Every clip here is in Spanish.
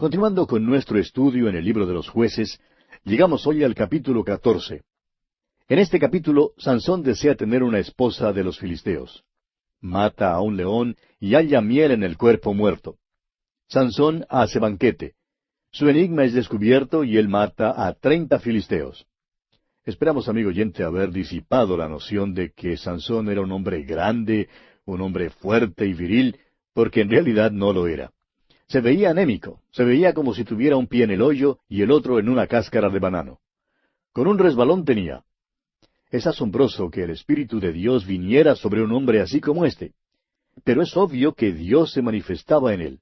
Continuando con nuestro estudio en el libro de los Jueces, llegamos hoy al capítulo 14. En este capítulo, Sansón desea tener una esposa de los filisteos. Mata a un león y halla miel en el cuerpo muerto. Sansón hace banquete. Su enigma es descubierto y él mata a 30 filisteos. Esperamos, amigo oyente, haber disipado la noción de que Sansón era un hombre grande, un hombre fuerte y viril, porque en realidad no lo era. Se veía anémico, se veía como si tuviera un pie en el hoyo y el otro en una cáscara de banano. Con un resbalón tenía. Es asombroso que el Espíritu de Dios viniera sobre un hombre así como este. Pero es obvio que Dios se manifestaba en él.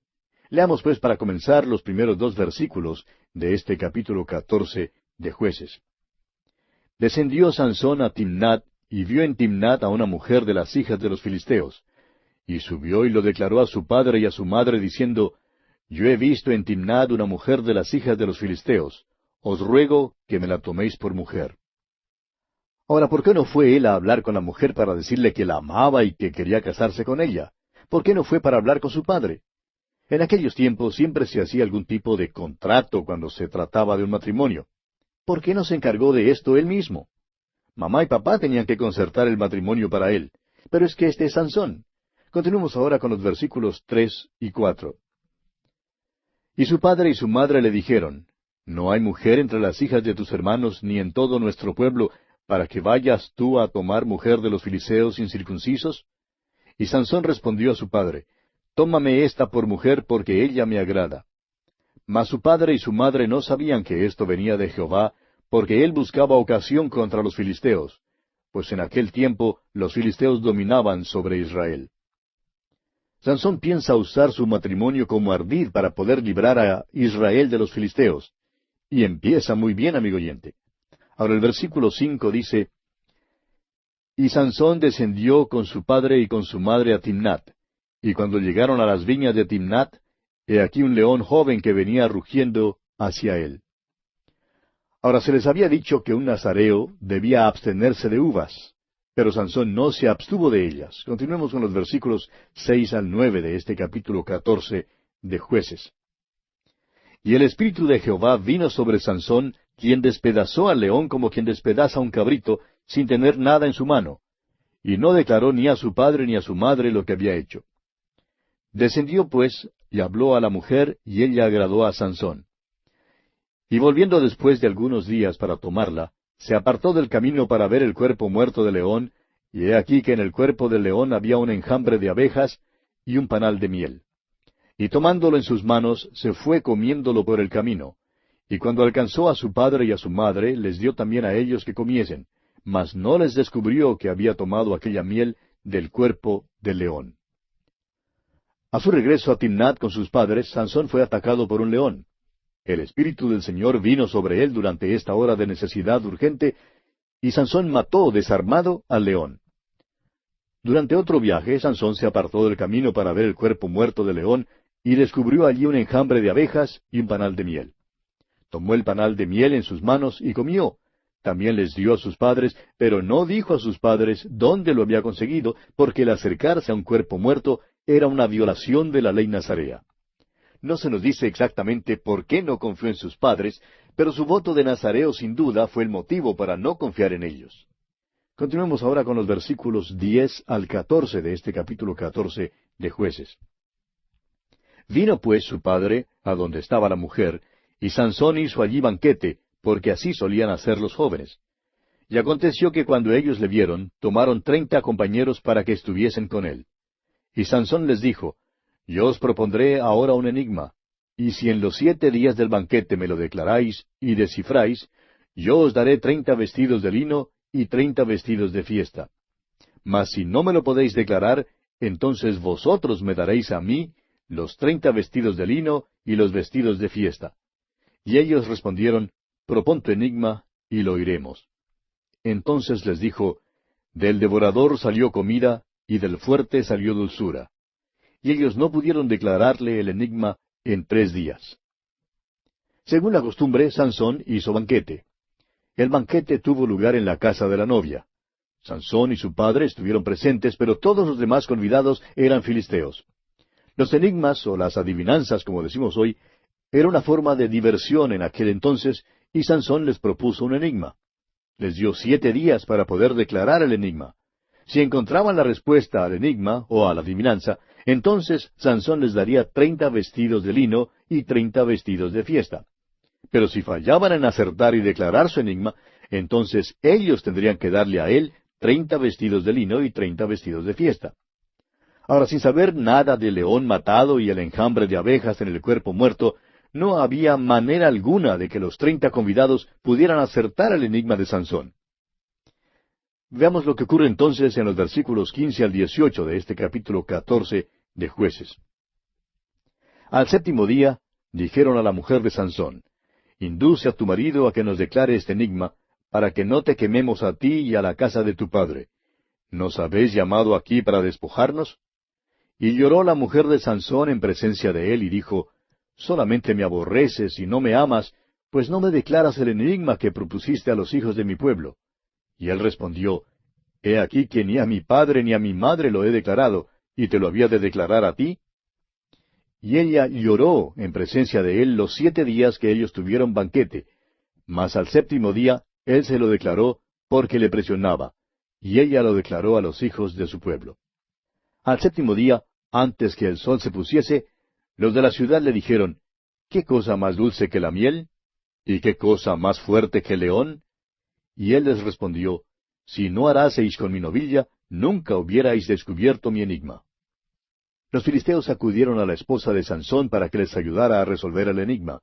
Leamos pues para comenzar los primeros 2 versículos de este capítulo 14 de Jueces. Descendió Sansón a Timnat, y vio en Timnat a una mujer de las hijas de los filisteos. Y subió y lo declaró a su padre y a su madre, diciendo, Yo he visto en Timnat una mujer de las hijas de los filisteos. Os ruego que me la toméis por mujer. Ahora, ¿por qué no fue él a hablar con la mujer para decirle que la amaba y que quería casarse con ella? ¿Por qué no fue para hablar con su padre? En aquellos tiempos siempre se hacía algún tipo de contrato cuando se trataba de un matrimonio. ¿Por qué no se encargó de esto él mismo? Mamá y papá tenían que concertar el matrimonio para él. Pero es que este es Sansón. Continuemos ahora con los versículos 3 y 4. Y su padre y su madre le dijeron, No hay mujer entre las hijas de tus hermanos ni en todo nuestro pueblo, para que vayas tú a tomar mujer de los filisteos incircuncisos. Y Sansón respondió a su padre, Tómame esta por mujer, porque ella me agrada. Mas su padre y su madre no sabían que esto venía de Jehová, porque él buscaba ocasión contra los filisteos, pues en aquel tiempo los filisteos dominaban sobre Israel. Sansón piensa usar su matrimonio como ardid para poder librar a Israel de los filisteos. Y empieza muy bien, amigo oyente. Ahora el versículo 5 dice, Y Sansón descendió con su padre y con su madre a Timnat. Y cuando llegaron a las viñas de Timnat, he aquí un león joven que venía rugiendo hacia él. Ahora se les había dicho que un nazareo debía abstenerse de uvas, pero Sansón no se abstuvo de ellas. Continuemos con los versículos 6 al 9 de este capítulo 14 de Jueces. Y el Espíritu de Jehová vino sobre Sansón, quien despedazó al león como quien despedaza un cabrito, sin tener nada en su mano. Y no declaró ni a su padre ni a su madre lo que había hecho. Descendió pues, y habló a la mujer, y ella agradó a Sansón. Y volviendo después de algunos días para tomarla, se apartó del camino para ver el cuerpo muerto del león, y he aquí que en el cuerpo del león había un enjambre de abejas y un panal de miel. Y tomándolo en sus manos, se fue comiéndolo por el camino. Y cuando alcanzó a su padre y a su madre, les dio también a ellos que comiesen, mas no les descubrió que había tomado aquella miel del cuerpo del león. A su regreso a Timnat con sus padres, Sansón fue atacado por un león. El Espíritu del Señor vino sobre él durante esta hora de necesidad urgente, y Sansón mató desarmado al león. Durante otro viaje, Sansón se apartó del camino para ver el cuerpo muerto del león, y descubrió allí un enjambre de abejas y un panal de miel. Tomó el panal de miel en sus manos y comió. También les dio a sus padres, pero no dijo a sus padres dónde lo había conseguido, porque el acercarse a un cuerpo muerto era una violación de la ley nazarea. No se nos dice exactamente por qué no confió en sus padres, pero su voto de nazareo sin duda fue el motivo para no confiar en ellos. Continuemos ahora con los versículos 10 al 14 de este capítulo 14 de Jueces. Vino pues su padre a donde estaba la mujer, y Sansón hizo allí banquete, porque así solían hacer los jóvenes. Y aconteció que cuando ellos le vieron, tomaron 30 compañeros para que estuviesen con él. Y Sansón les dijo, Yo os propondré ahora un enigma, y si en los 7 días del banquete me lo declaráis y descifráis, yo os daré 30 vestidos de lino y 30 vestidos de fiesta. Mas si no me lo podéis declarar, entonces vosotros me daréis a mí los 30 vestidos de lino y los vestidos de fiesta. Y ellos respondieron, Propón tu enigma, y lo oiremos. Entonces les dijo, Del devorador salió comida, y del fuerte salió dulzura. Y ellos no pudieron declararle el enigma en 3 días. Según la costumbre, Sansón hizo banquete. El banquete tuvo lugar en la casa de la novia. Sansón y su padre estuvieron presentes, pero todos los demás convidados eran filisteos. Los enigmas, o las adivinanzas, como decimos hoy, Era una forma de diversión en aquel entonces, y Sansón les propuso un enigma. Les dio 7 días para poder declarar el enigma. Si encontraban la respuesta al enigma o a la adivinanza, entonces Sansón les daría 30 vestidos de lino y 30 vestidos de fiesta. Pero si fallaban en acertar y declarar su enigma, entonces ellos tendrían que darle a él 30 vestidos de lino y 30 vestidos de fiesta. Ahora, sin saber nada del león matado y el enjambre de abejas en el cuerpo muerto, no había manera alguna de que los 30 convidados pudieran acertar el enigma de Sansón. Veamos lo que ocurre entonces en los versículos 15 al 18 de este capítulo 14 de Jueces. Al 7º día, dijeron a la mujer de Sansón: Induce a tu marido a que nos declare este enigma, para que no te quememos a ti y a la casa de tu padre. ¿Nos habéis llamado aquí para despojarnos? Y lloró la mujer de Sansón en presencia de él, y dijo: Solamente me aborreces y no me amas, pues no me declaras el enigma que propusiste a los hijos de mi pueblo. Y él respondió: He aquí que ni a mi padre ni a mi madre lo he declarado, y te lo había de declarar a ti. Y ella lloró en presencia de él los 7 días que ellos tuvieron banquete, mas al 7º día él se lo declaró porque le presionaba, y ella lo declaró a los hijos de su pueblo. Al 7º día, antes que el sol se pusiese, los de la ciudad le dijeron: ¿Qué cosa más dulce que la miel? ¿Y qué cosa más fuerte que el león? Y él les respondió: Si no haraseis con mi novilla, nunca hubierais descubierto mi enigma. Los filisteos acudieron a la esposa de Sansón para que les ayudara a resolver el enigma.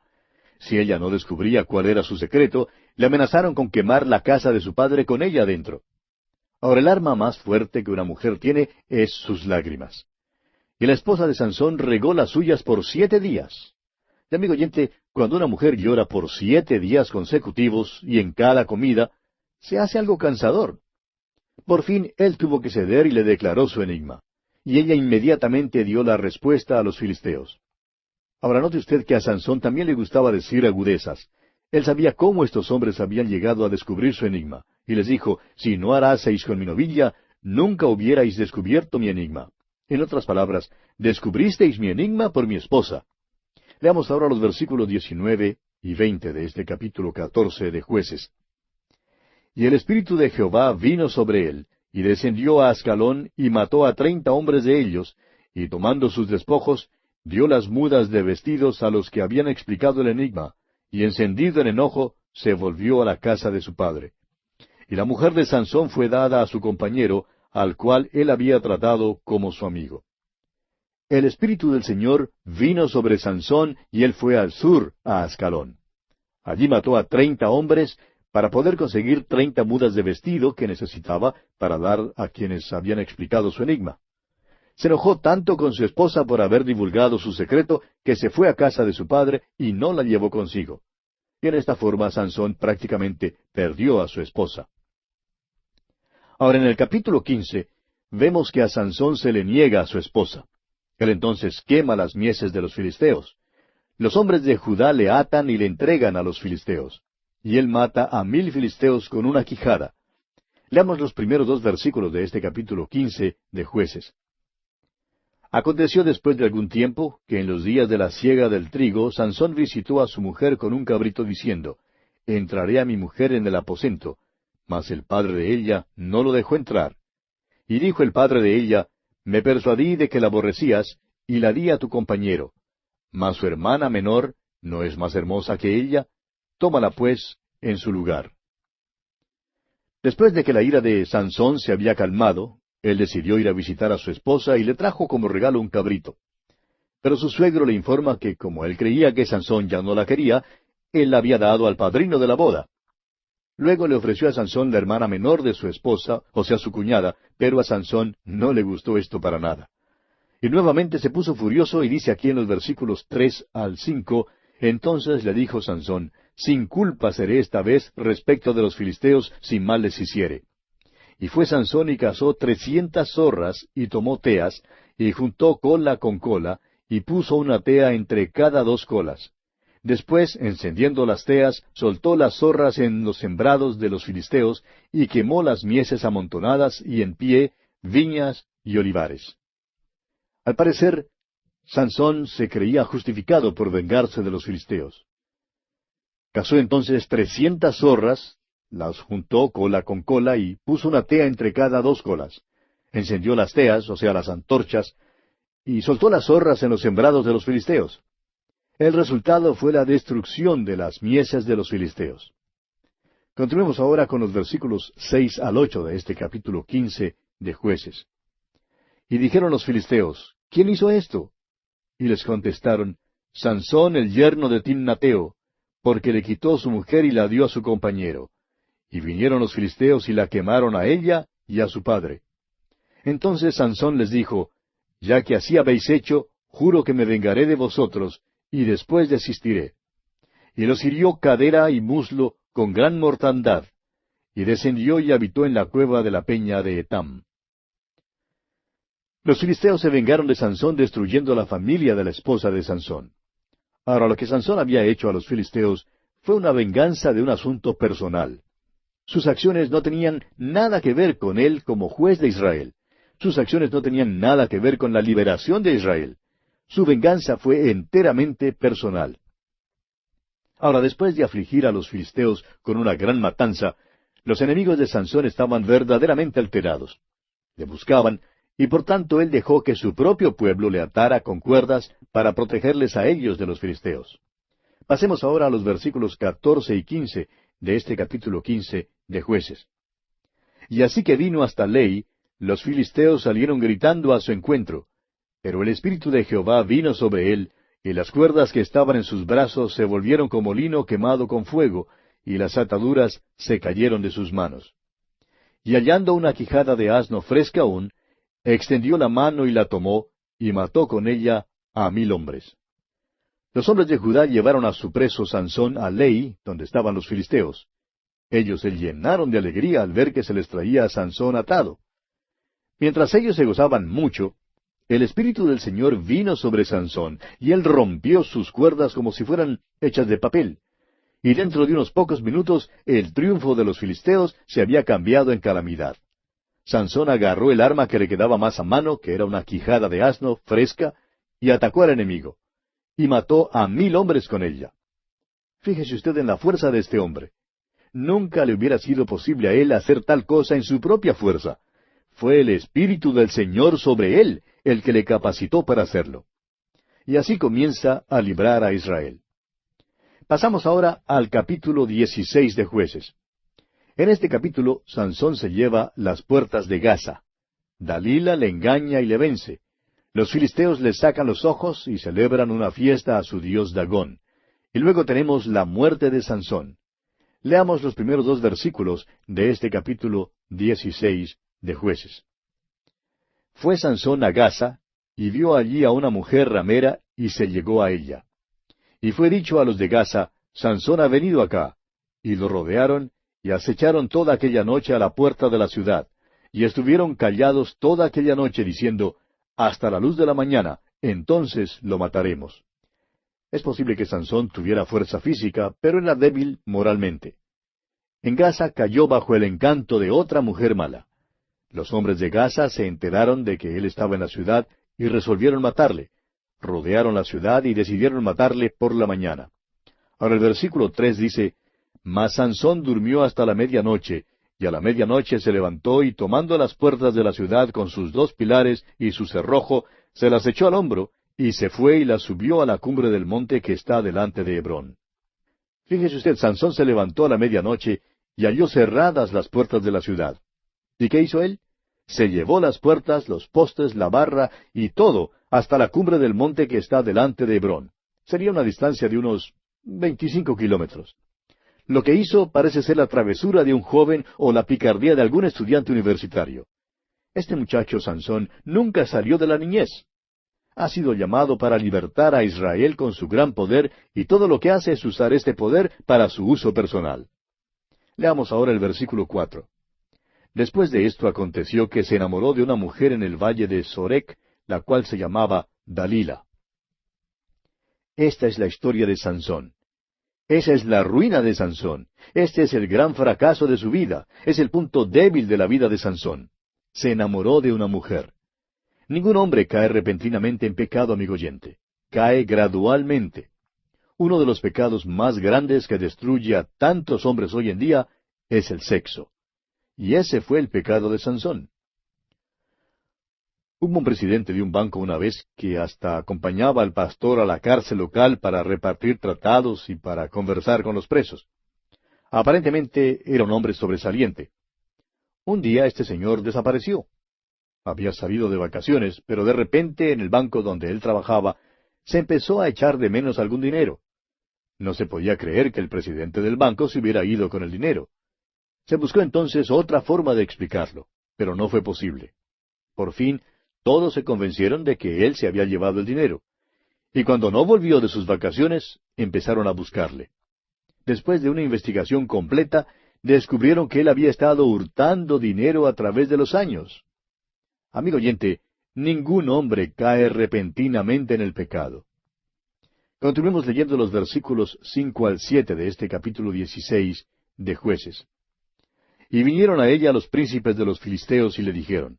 Si ella no descubría cuál era su secreto, le amenazaron con quemar la casa de su padre con ella dentro. Ahora, el arma más fuerte que una mujer tiene es sus lágrimas. Y la esposa de Sansón regó las suyas por 7 días. Y amigo oyente, cuando una mujer llora por 7 días consecutivos y en cada comida, se hace algo cansador. Por fin él tuvo que ceder y le declaró su enigma. Y ella inmediatamente dio la respuesta a los filisteos. Ahora note usted que a Sansón también le gustaba decir agudezas. Él sabía cómo estos hombres habían llegado a descubrir su enigma, y les dijo: Si no haraseis con mi novilla, nunca hubierais descubierto mi enigma. En otras palabras, descubristeis mi enigma por mi esposa. Leamos ahora los versículos 19 y 20 de este capítulo 14 de Jueces. Y el Espíritu de Jehová vino sobre él, y descendió a Ascalón, y mató a 30 hombres de ellos, y tomando sus despojos, dio las mudas de vestidos a los que habían explicado el enigma, y encendido en enojo, se volvió a la casa de su padre. Y la mujer de Sansón fue dada a su compañero, al cual él había tratado como su amigo. El Espíritu del Señor vino sobre Sansón, y él fue al sur, a Ascalón. Allí mató a 30 hombres, para poder conseguir 30 mudas de vestido que necesitaba para dar a quienes habían explicado su enigma. Se enojó tanto con su esposa por haber divulgado su secreto, que se fue a casa de su padre y no la llevó consigo. Y en esta forma Sansón prácticamente perdió a su esposa. Ahora, en el capítulo 15, vemos que a Sansón se le niega a su esposa. Él entonces quema las mieses de los filisteos. Los hombres de Judá le atan y le entregan a los filisteos. Y él mata a 1000 filisteos con una quijada. Leamos los primeros 2 versículos de este capítulo 15 de Jueces. Aconteció después de algún tiempo, que en los días de la siega del trigo, Sansón visitó a su mujer con un cabrito diciendo: Entraré a mi mujer en el aposento. Mas el padre de ella no lo dejó entrar. Y dijo el padre de ella: Me persuadí de que la aborrecías, y la di a tu compañero. Mas su hermana menor, ¿no es más hermosa que ella? Tómala pues en su lugar. Después de que la ira de Sansón se había calmado, él decidió ir a visitar a su esposa y le trajo como regalo un cabrito. Pero su suegro le informa que, como él creía que Sansón ya no la quería, él la había dado al padrino de la boda. Luego le ofreció a Sansón la hermana menor de su esposa, o sea, su cuñada, pero a Sansón no le gustó esto para nada. Y nuevamente se puso furioso y dice aquí en los versículos 3 al 5, entonces le dijo Sansón: Sin culpa seré esta vez respecto de los filisteos, si mal les hiciere. Y fue Sansón y cazó 300 zorras, y tomó teas, y juntó cola con cola, y puso una tea entre cada 2 colas. Después, encendiendo las teas, soltó las zorras en los sembrados de los filisteos, y quemó las mieses amontonadas y en pie, viñas y olivares. Al parecer, Sansón se creía justificado por vengarse de los filisteos. Cazó entonces 300 zorras, las juntó cola con cola y puso una tea entre cada dos colas. Encendió las teas, o sea, las antorchas, y soltó las zorras en los sembrados de los filisteos. El resultado fue la destrucción de las mieses de los filisteos. Continuemos ahora con los versículos 6 al 8 de este capítulo 15 de Jueces. Y dijeron los filisteos, ¿quién hizo esto? Y les contestaron, Sansón el yerno de Timnateo, porque le quitó su mujer y la dio a su compañero. Y vinieron los filisteos y la quemaron a ella y a su padre. Entonces Sansón les dijo, ya que así habéis hecho, juro que me vengaré de vosotros, y después desistiré. Y los hirió cadera y muslo con gran mortandad, y descendió y habitó en la cueva de la peña de Etam. Los filisteos se vengaron de Sansón destruyendo la familia de la esposa de Sansón. Ahora, lo que Sansón había hecho a los filisteos fue una venganza de un asunto personal. Sus acciones no tenían nada que ver con él como juez de Israel. Sus acciones no tenían nada que ver con la liberación de Israel. Su venganza fue enteramente personal. Ahora, después de afligir a los filisteos con una gran matanza, los enemigos de Sansón estaban verdaderamente alterados. Le buscaban, y por tanto él dejó que su propio pueblo le atara con cuerdas para protegerles a ellos de los filisteos. Pasemos ahora a los versículos 14 y 15 de este capítulo 15 de Jueces. Y así que vino hasta Lei, los filisteos salieron gritando a su encuentro, pero el Espíritu de Jehová vino sobre él, y las cuerdas que estaban en sus brazos se volvieron como lino quemado con fuego, y las ataduras se cayeron de sus manos. Y hallando una quijada de asno fresca aún, extendió la mano y la tomó, y mató con ella a 1000 hombres. Los hombres de Judá llevaron a su preso Sansón a Lei, donde estaban los filisteos. Ellos se llenaron de alegría al ver que se les traía a Sansón atado. Mientras ellos se gozaban mucho, el Espíritu del Señor vino sobre Sansón, y él rompió sus cuerdas como si fueran hechas de papel. Y dentro de unos pocos minutos, el triunfo de los filisteos se había cambiado en calamidad. Sansón agarró el arma que le quedaba más a mano, que era una quijada de asno fresca, y atacó al enemigo. Y mató a 1000 hombres con ella. Fíjese usted en la fuerza de este hombre. Nunca le hubiera sido posible a él hacer tal cosa en su propia fuerza. Fue el Espíritu del Señor sobre él el que le capacitó para hacerlo. Y así comienza a librar a Israel. Pasamos ahora al capítulo 16 de Jueces. En este capítulo, Sansón se lleva las puertas de Gaza. Dalila le engaña y le vence. Los filisteos le sacan los ojos y celebran una fiesta a su dios Dagón. Y luego tenemos la muerte de Sansón. Leamos los primeros 2 versículos de este capítulo 16 de Jueces. Fue Sansón a Gaza, y vio allí a una mujer ramera, y se llegó a ella. Y fue dicho a los de Gaza, Sansón ha venido acá. Y lo rodearon, y acecharon toda aquella noche a la puerta de la ciudad, y estuvieron callados toda aquella noche, diciendo, hasta la luz de la mañana, entonces lo mataremos. Es posible que Sansón tuviera fuerza física, pero era débil moralmente. En Gaza cayó bajo el encanto de otra mujer mala. Los hombres de Gaza se enteraron de que él estaba en la ciudad y resolvieron matarle. Rodearon la ciudad y decidieron matarle por la mañana. Ahora el versículo 3 dice, Mas Sansón durmió hasta la medianoche, y a la medianoche se levantó y tomando las puertas de la ciudad con sus 2 pilares y su cerrojo, se las echó al hombro, y se fue y las subió a la cumbre del monte que está delante de Hebrón. Fíjese usted, Sansón se levantó a la medianoche y halló cerradas las puertas de la ciudad. ¿Y qué hizo él? Se llevó las puertas, los postes, la barra y todo hasta la cumbre del monte que está delante de Hebrón. Sería una distancia de unos 25 kilómetros. Lo que hizo parece ser la travesura de un joven o la picardía de algún estudiante universitario. Este muchacho Sansón nunca salió de la niñez. Ha sido llamado para libertar a Israel con su gran poder, y todo lo que hace es usar este poder para su uso personal. Leamos ahora el versículo 4. Después de esto aconteció que se enamoró de una mujer en el valle de Sorek, la cual se llamaba Dalila. Esta es la historia de Sansón. Esa es la ruina de Sansón. Este es el gran fracaso de su vida. Es el punto débil de la vida de Sansón. Se enamoró de una mujer. Ningún hombre cae repentinamente en pecado, amigo oyente. Cae gradualmente. Uno de los pecados más grandes que destruye a tantos hombres hoy en día es el sexo. Y ese fue el pecado de Sansón. Hubo un presidente de un banco una vez que hasta acompañaba al pastor a la cárcel local para repartir tratados y para conversar con los presos. Aparentemente era un hombre sobresaliente. Un día este señor desapareció. Había salido de vacaciones, pero de repente en el banco donde él trabajaba se empezó a echar de menos algún dinero. No se podía creer que el presidente del banco se hubiera ido con el dinero. Se buscó entonces otra forma de explicarlo, pero no fue posible. Por fin, todos se convencieron de que él se había llevado el dinero. Y cuando no volvió de sus vacaciones, empezaron a buscarle. Después de una investigación completa, descubrieron que él había estado hurtando dinero a través de los años. Amigo oyente, ningún hombre cae repentinamente en el pecado. Continuemos leyendo los versículos 5 al 7 de este capítulo 16 de Jueces. Y vinieron a ella los príncipes de los filisteos y le dijeron,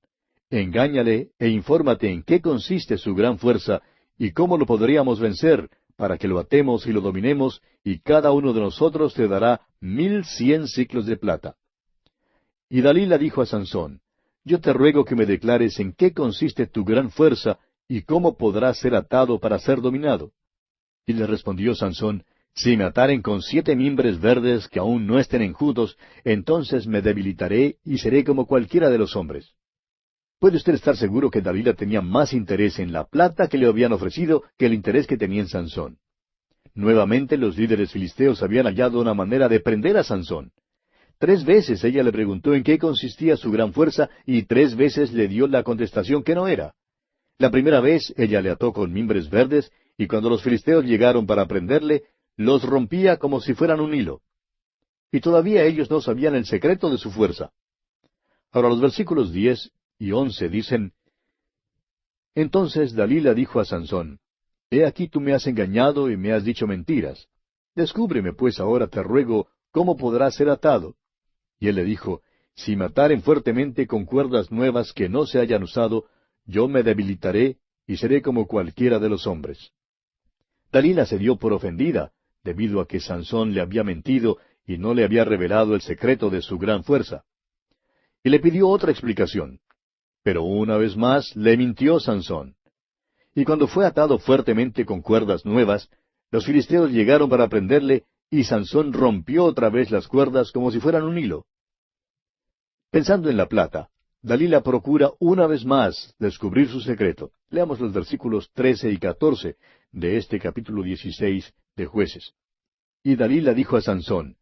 engáñale e infórmate en qué consiste su gran fuerza y cómo lo podríamos vencer, para que lo atemos y lo dominemos, y cada uno de nosotros te dará 1,100 siclos de plata. Y Dalila dijo a Sansón, yo te ruego que me declares en qué consiste tu gran fuerza y cómo podrás ser atado para ser dominado. Y le respondió Sansón, si me ataren con 7 mimbres verdes que aún no estén enjutos, entonces me debilitaré y seré como cualquiera de los hombres. Puede usted estar seguro que Dalila tenía más interés en la plata que le habían ofrecido que el interés que tenía en Sansón. Nuevamente los líderes filisteos habían hallado una manera de prender a Sansón. 3 veces ella le preguntó en qué consistía su gran fuerza y 3 veces le dio la contestación que no era. La primera vez ella le ató con mimbres verdes y cuando los filisteos llegaron para prenderle, los rompía como si fueran un hilo. Y todavía ellos no sabían el secreto de su fuerza. Ahora los versículos 10 y 11 dicen, entonces Dalila dijo a Sansón, he aquí tú me has engañado y me has dicho mentiras. Descúbreme pues ahora, te ruego, cómo podrás ser atado. Y él le dijo, si me ataren fuertemente con cuerdas nuevas que no se hayan usado, yo me debilitaré y seré como cualquiera de los hombres. Dalila se dio por ofendida, debido a que Sansón le había mentido y no le había revelado el secreto de su gran fuerza. Y le pidió otra explicación. Pero una vez más le mintió Sansón. Y cuando fue atado fuertemente con cuerdas nuevas, los filisteos llegaron para prenderle, y Sansón rompió otra vez las cuerdas como si fueran un hilo. Pensando en la plata, Dalila procura una vez más descubrir su secreto. Leamos los versículos 13 y 14 de este capítulo 16 de Jueces. Y Dalila dijo a Sansón,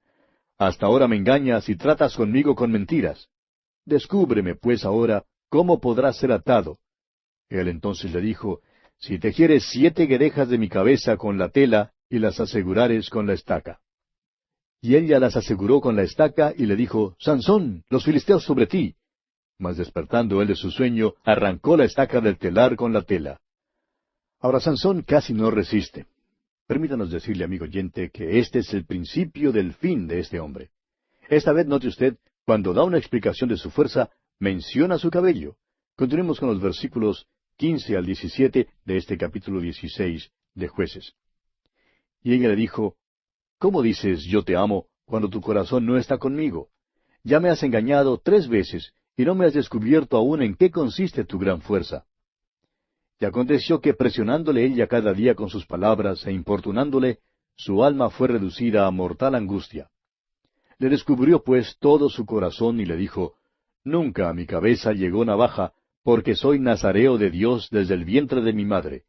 hasta ahora me engañas y tratas conmigo con mentiras. Descúbreme pues ahora cómo podrás ser atado. Él entonces le dijo, si tejieres 7 guedejas de mi cabeza con la tela y las asegurares con la estaca. Y ella las aseguró con la estaca y le dijo, Sansón, los filisteos sobre ti. Mas despertando él de su sueño, arrancó la estaca del telar con la tela. Ahora Sansón casi no resiste. Permítanos decirle, amigo oyente, que este es el principio del fin de este hombre. Esta vez note usted, cuando da una explicación de su fuerza, menciona su cabello. Continuemos con los versículos 15 al 17 de este capítulo 16 de Jueces. Y ella le dijo, ¿cómo dices yo te amo cuando tu corazón no está conmigo? Ya me has engañado 3 veces y no me has descubierto aún en qué consiste tu gran fuerza. Y aconteció que presionándole ella cada día con sus palabras e importunándole, su alma fue reducida a mortal angustia. Le descubrió pues todo su corazón y le dijo, nunca a mi cabeza llegó navaja, porque soy nazareo de Dios desde el vientre de mi madre.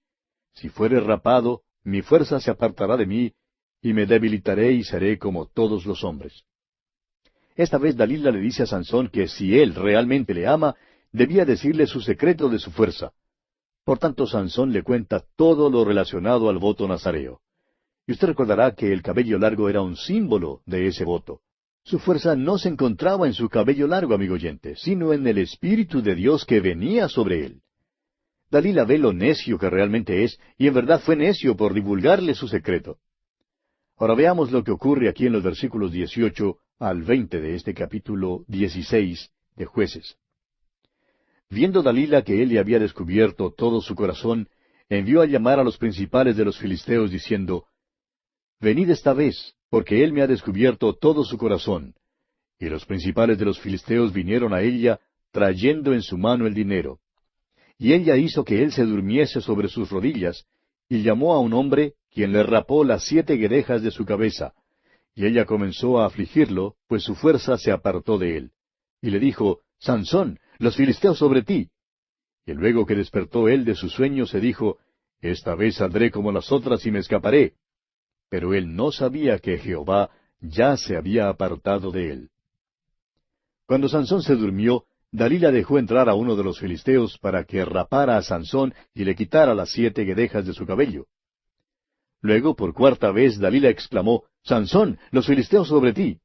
Si fuere rapado, mi fuerza se apartará de mí, y me debilitaré y seré como todos los hombres. Esta vez Dalila le dice a Sansón que si él realmente le ama, debía decirle su secreto de su fuerza. Por tanto, Sansón le cuenta todo lo relacionado al voto nazareo. Y usted recordará que el cabello largo era un símbolo de ese voto. Su fuerza no se encontraba en su cabello largo, amigo oyente, sino en el Espíritu de Dios que venía sobre él. Dalila ve lo necio que realmente es, y en verdad fue necio por divulgarle su secreto. Ahora veamos lo que ocurre aquí en los versículos 18 al 20 de este capítulo 16 de Jueces. Viendo Dalila que él le había descubierto todo su corazón, envió a llamar a los principales de los filisteos, diciendo, Venid esta vez, porque él me ha descubierto todo su corazón. Y los principales de los filisteos vinieron a ella, trayendo en su mano el dinero. Y ella hizo que él se durmiese sobre sus rodillas, y llamó a un hombre, quien le rapó las 7 guedejas de su cabeza. Y ella comenzó a afligirlo, pues su fuerza se apartó de él. Y le dijo, Sansón, los filisteos sobre ti. Y luego que despertó él de su sueño, se dijo, Esta vez saldré como las otras y me escaparé. Pero él no sabía que Jehová ya se había apartado de él. Cuando Sansón se durmió, Dalila dejó entrar a uno de los filisteos para que rapara a Sansón y le quitara las 7 guedejas de su cabello. Luego, por 4ª vez, Dalila exclamó, Sansón, los filisteos sobre ti.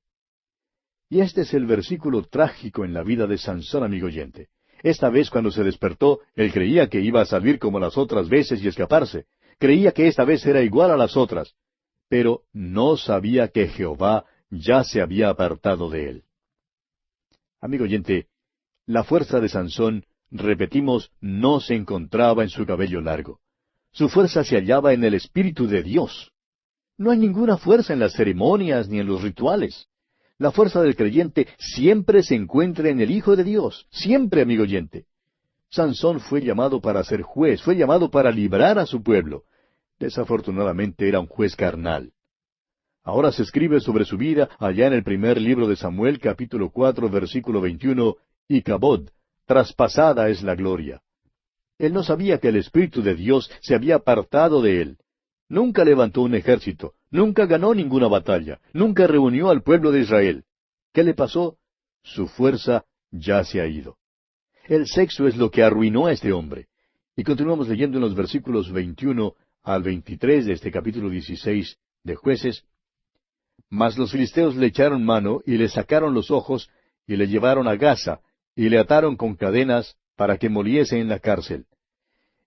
Y este es el versículo trágico en la vida de Sansón, amigo oyente. Esta vez cuando se despertó, él creía que iba a salir como las otras veces y escaparse. Creía que esta vez era igual a las otras. Pero no sabía que Jehová ya se había apartado de él. Amigo oyente, la fuerza de Sansón, repetimos, no se encontraba en su cabello largo. Su fuerza se hallaba en el Espíritu de Dios. No hay ninguna fuerza en las ceremonias ni en los rituales. La fuerza del creyente siempre se encuentra en el Hijo de Dios. Siempre, amigo oyente. Sansón fue llamado para ser juez, fue llamado para librar a su pueblo. Desafortunadamente era un juez carnal. Ahora se escribe sobre su vida allá en el primer libro de Samuel, capítulo 4, versículo 21, Icabod, traspasada es la gloria. Él no sabía que el Espíritu de Dios se había apartado de él. Nunca levantó un ejército, nunca ganó ninguna batalla, nunca reunió al pueblo de Israel. ¿Qué le pasó? Su fuerza ya se ha ido. El sexo es lo que arruinó a este hombre. Y continuamos leyendo en los versículos 21 al 23 de este capítulo 16 de Jueces. Mas los filisteos le echaron mano y le sacaron los ojos y le llevaron a Gaza y le ataron con cadenas para que moliese en la cárcel.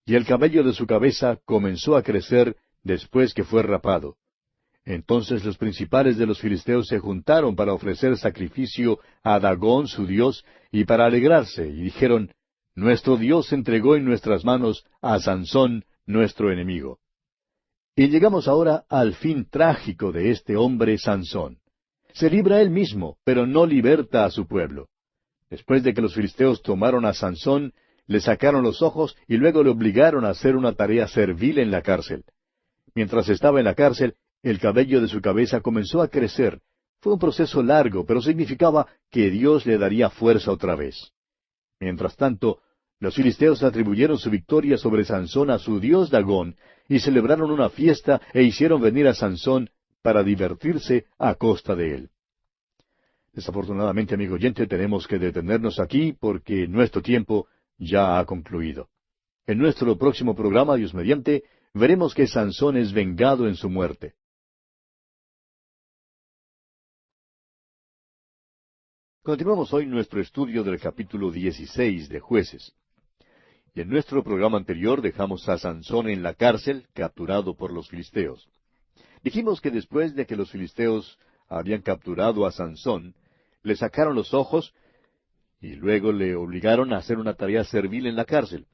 Y el cabello de su cabeza comenzó a crecer después que fue rapado. Entonces los principales de los filisteos se juntaron para ofrecer sacrificio a Dagón su dios y para alegrarse, y dijeron, Nuestro Dios entregó en nuestras manos a Sansón, nuestro enemigo. Y llegamos ahora al fin trágico de este hombre Sansón. Se libra él mismo, pero no liberta a su pueblo. Después de que los filisteos tomaron a Sansón, le sacaron los ojos y luego le obligaron a hacer una tarea servil en la cárcel. Mientras estaba en la cárcel, el cabello de su cabeza comenzó a crecer. Fue un proceso largo, pero significaba que Dios le daría fuerza otra vez. Mientras tanto, los filisteos atribuyeron su victoria sobre Sansón a su dios Dagón, y celebraron una fiesta e hicieron venir a Sansón para divertirse a costa de él. Desafortunadamente, amigo oyente, tenemos que detenernos aquí porque nuestro tiempo ya ha concluido. En nuestro próximo programa, Dios mediante, veremos que Sansón es vengado en su muerte. Continuamos hoy nuestro estudio del capítulo 16 de Jueces. Y en nuestro programa anterior dejamos a Sansón en la cárcel, capturado por los filisteos. Dijimos que después de que los filisteos habían capturado a Sansón, le sacaron los ojos y luego le obligaron a hacer una tarea servil en la cárcel.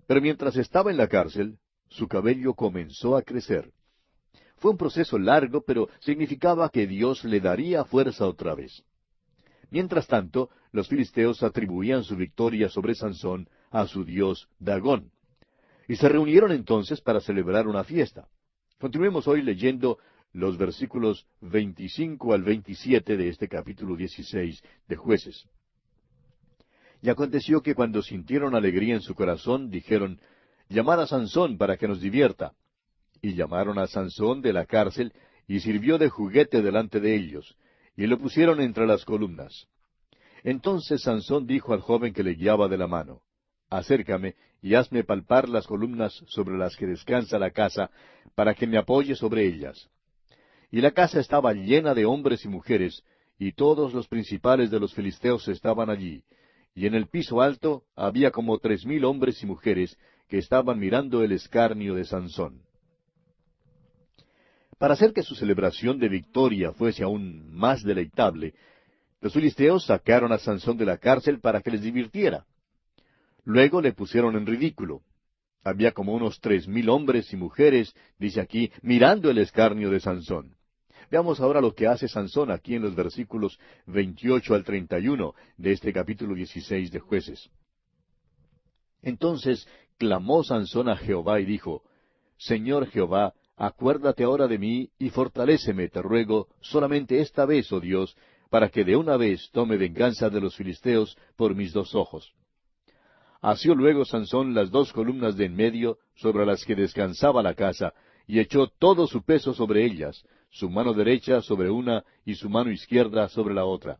Pero mientras estaba en la cárcel, su cabello comenzó a crecer. Fue un proceso largo, pero significaba que Dios le daría fuerza otra vez. Mientras tanto, los filisteos atribuían su victoria sobre Sansón a su dios Dagón. Y se reunieron entonces para celebrar una fiesta. Continuemos hoy leyendo los versículos 25 al 27 de este capítulo 16 de Jueces. Y aconteció que cuando sintieron alegría en su corazón, dijeron, Llamad a Sansón para que nos divierta. Y llamaron a Sansón de la cárcel, y sirvió de juguete delante de ellos, y lo pusieron entre las columnas. Entonces Sansón dijo al joven que le guiaba de la mano, Acércame y hazme palpar las columnas sobre las que descansa la casa, para que me apoye sobre ellas. Y la casa estaba llena de hombres y mujeres, y todos los principales de los filisteos estaban allí, y en el piso alto había como 3,000 hombres y mujeres que estaban mirando el escarnio de Sansón. Para hacer que su celebración de victoria fuese aún más deleitable, los filisteos sacaron a Sansón de la cárcel para que les divirtiera. Luego le pusieron en ridículo. Había como unos 3,000 hombres y mujeres, dice aquí, mirando el escarnio de Sansón. Veamos ahora lo que hace Sansón aquí en los versículos 28 al 31 de este capítulo 16 de Jueces. Entonces clamó Sansón a Jehová y dijo, Señor Jehová, acuérdate ahora de mí y fortaléceme, te ruego, solamente esta vez, oh Dios, para que de una vez tome venganza de los filisteos por mis 2 ojos. Asió luego Sansón las 2 columnas de en medio sobre las que descansaba la casa, y echó todo su peso sobre ellas, su mano derecha sobre una y su mano izquierda sobre la otra.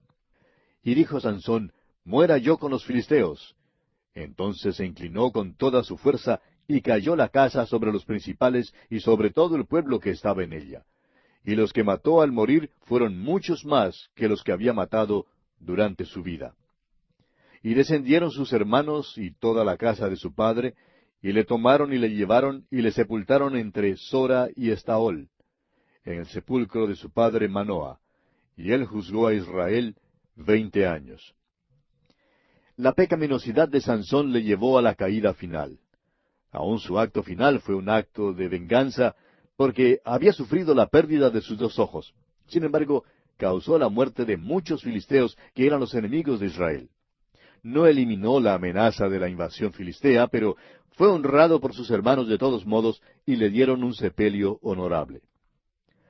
Y dijo Sansón, muera yo con los filisteos. Entonces se inclinó con toda su fuerza, y cayó la casa sobre los principales y sobre todo el pueblo que estaba en ella. Y los que mató al morir fueron muchos más que los que había matado durante su vida. Y descendieron sus hermanos y toda la casa de su padre, y le tomaron y le llevaron y le sepultaron entre Sora y Estaol, en el sepulcro de su padre Manoah. Y él juzgó a Israel 20 años. La pecaminosidad de Sansón le llevó a la caída final. Aún su acto final fue un acto de venganza, porque había sufrido la pérdida de sus 2 ojos. Sin embargo, causó la muerte de muchos filisteos que eran los enemigos de Israel. No eliminó la amenaza de la invasión filistea, pero fue honrado por sus hermanos de todos modos y le dieron un sepelio honorable.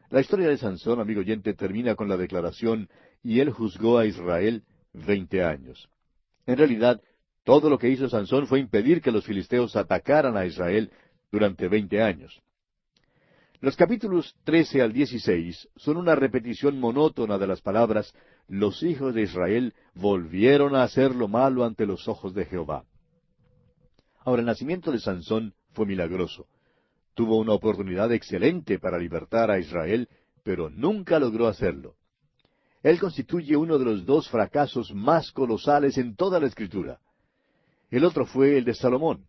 La historia de Sansón, amigo oyente, termina con la declaración, y él juzgó a Israel 20 años. En realidad, todo lo que hizo Sansón fue impedir que los filisteos atacaran a Israel durante 20 años. Los capítulos 13 al 16 son una repetición monótona de las palabras, los hijos de Israel volvieron a hacer lo malo ante los ojos de Jehová. Ahora, el nacimiento de Sansón fue milagroso. Tuvo una oportunidad excelente para libertar a Israel, pero nunca logró hacerlo. Él constituye uno de los 2 fracasos más colosales en toda la Escritura. El otro fue el de Salomón.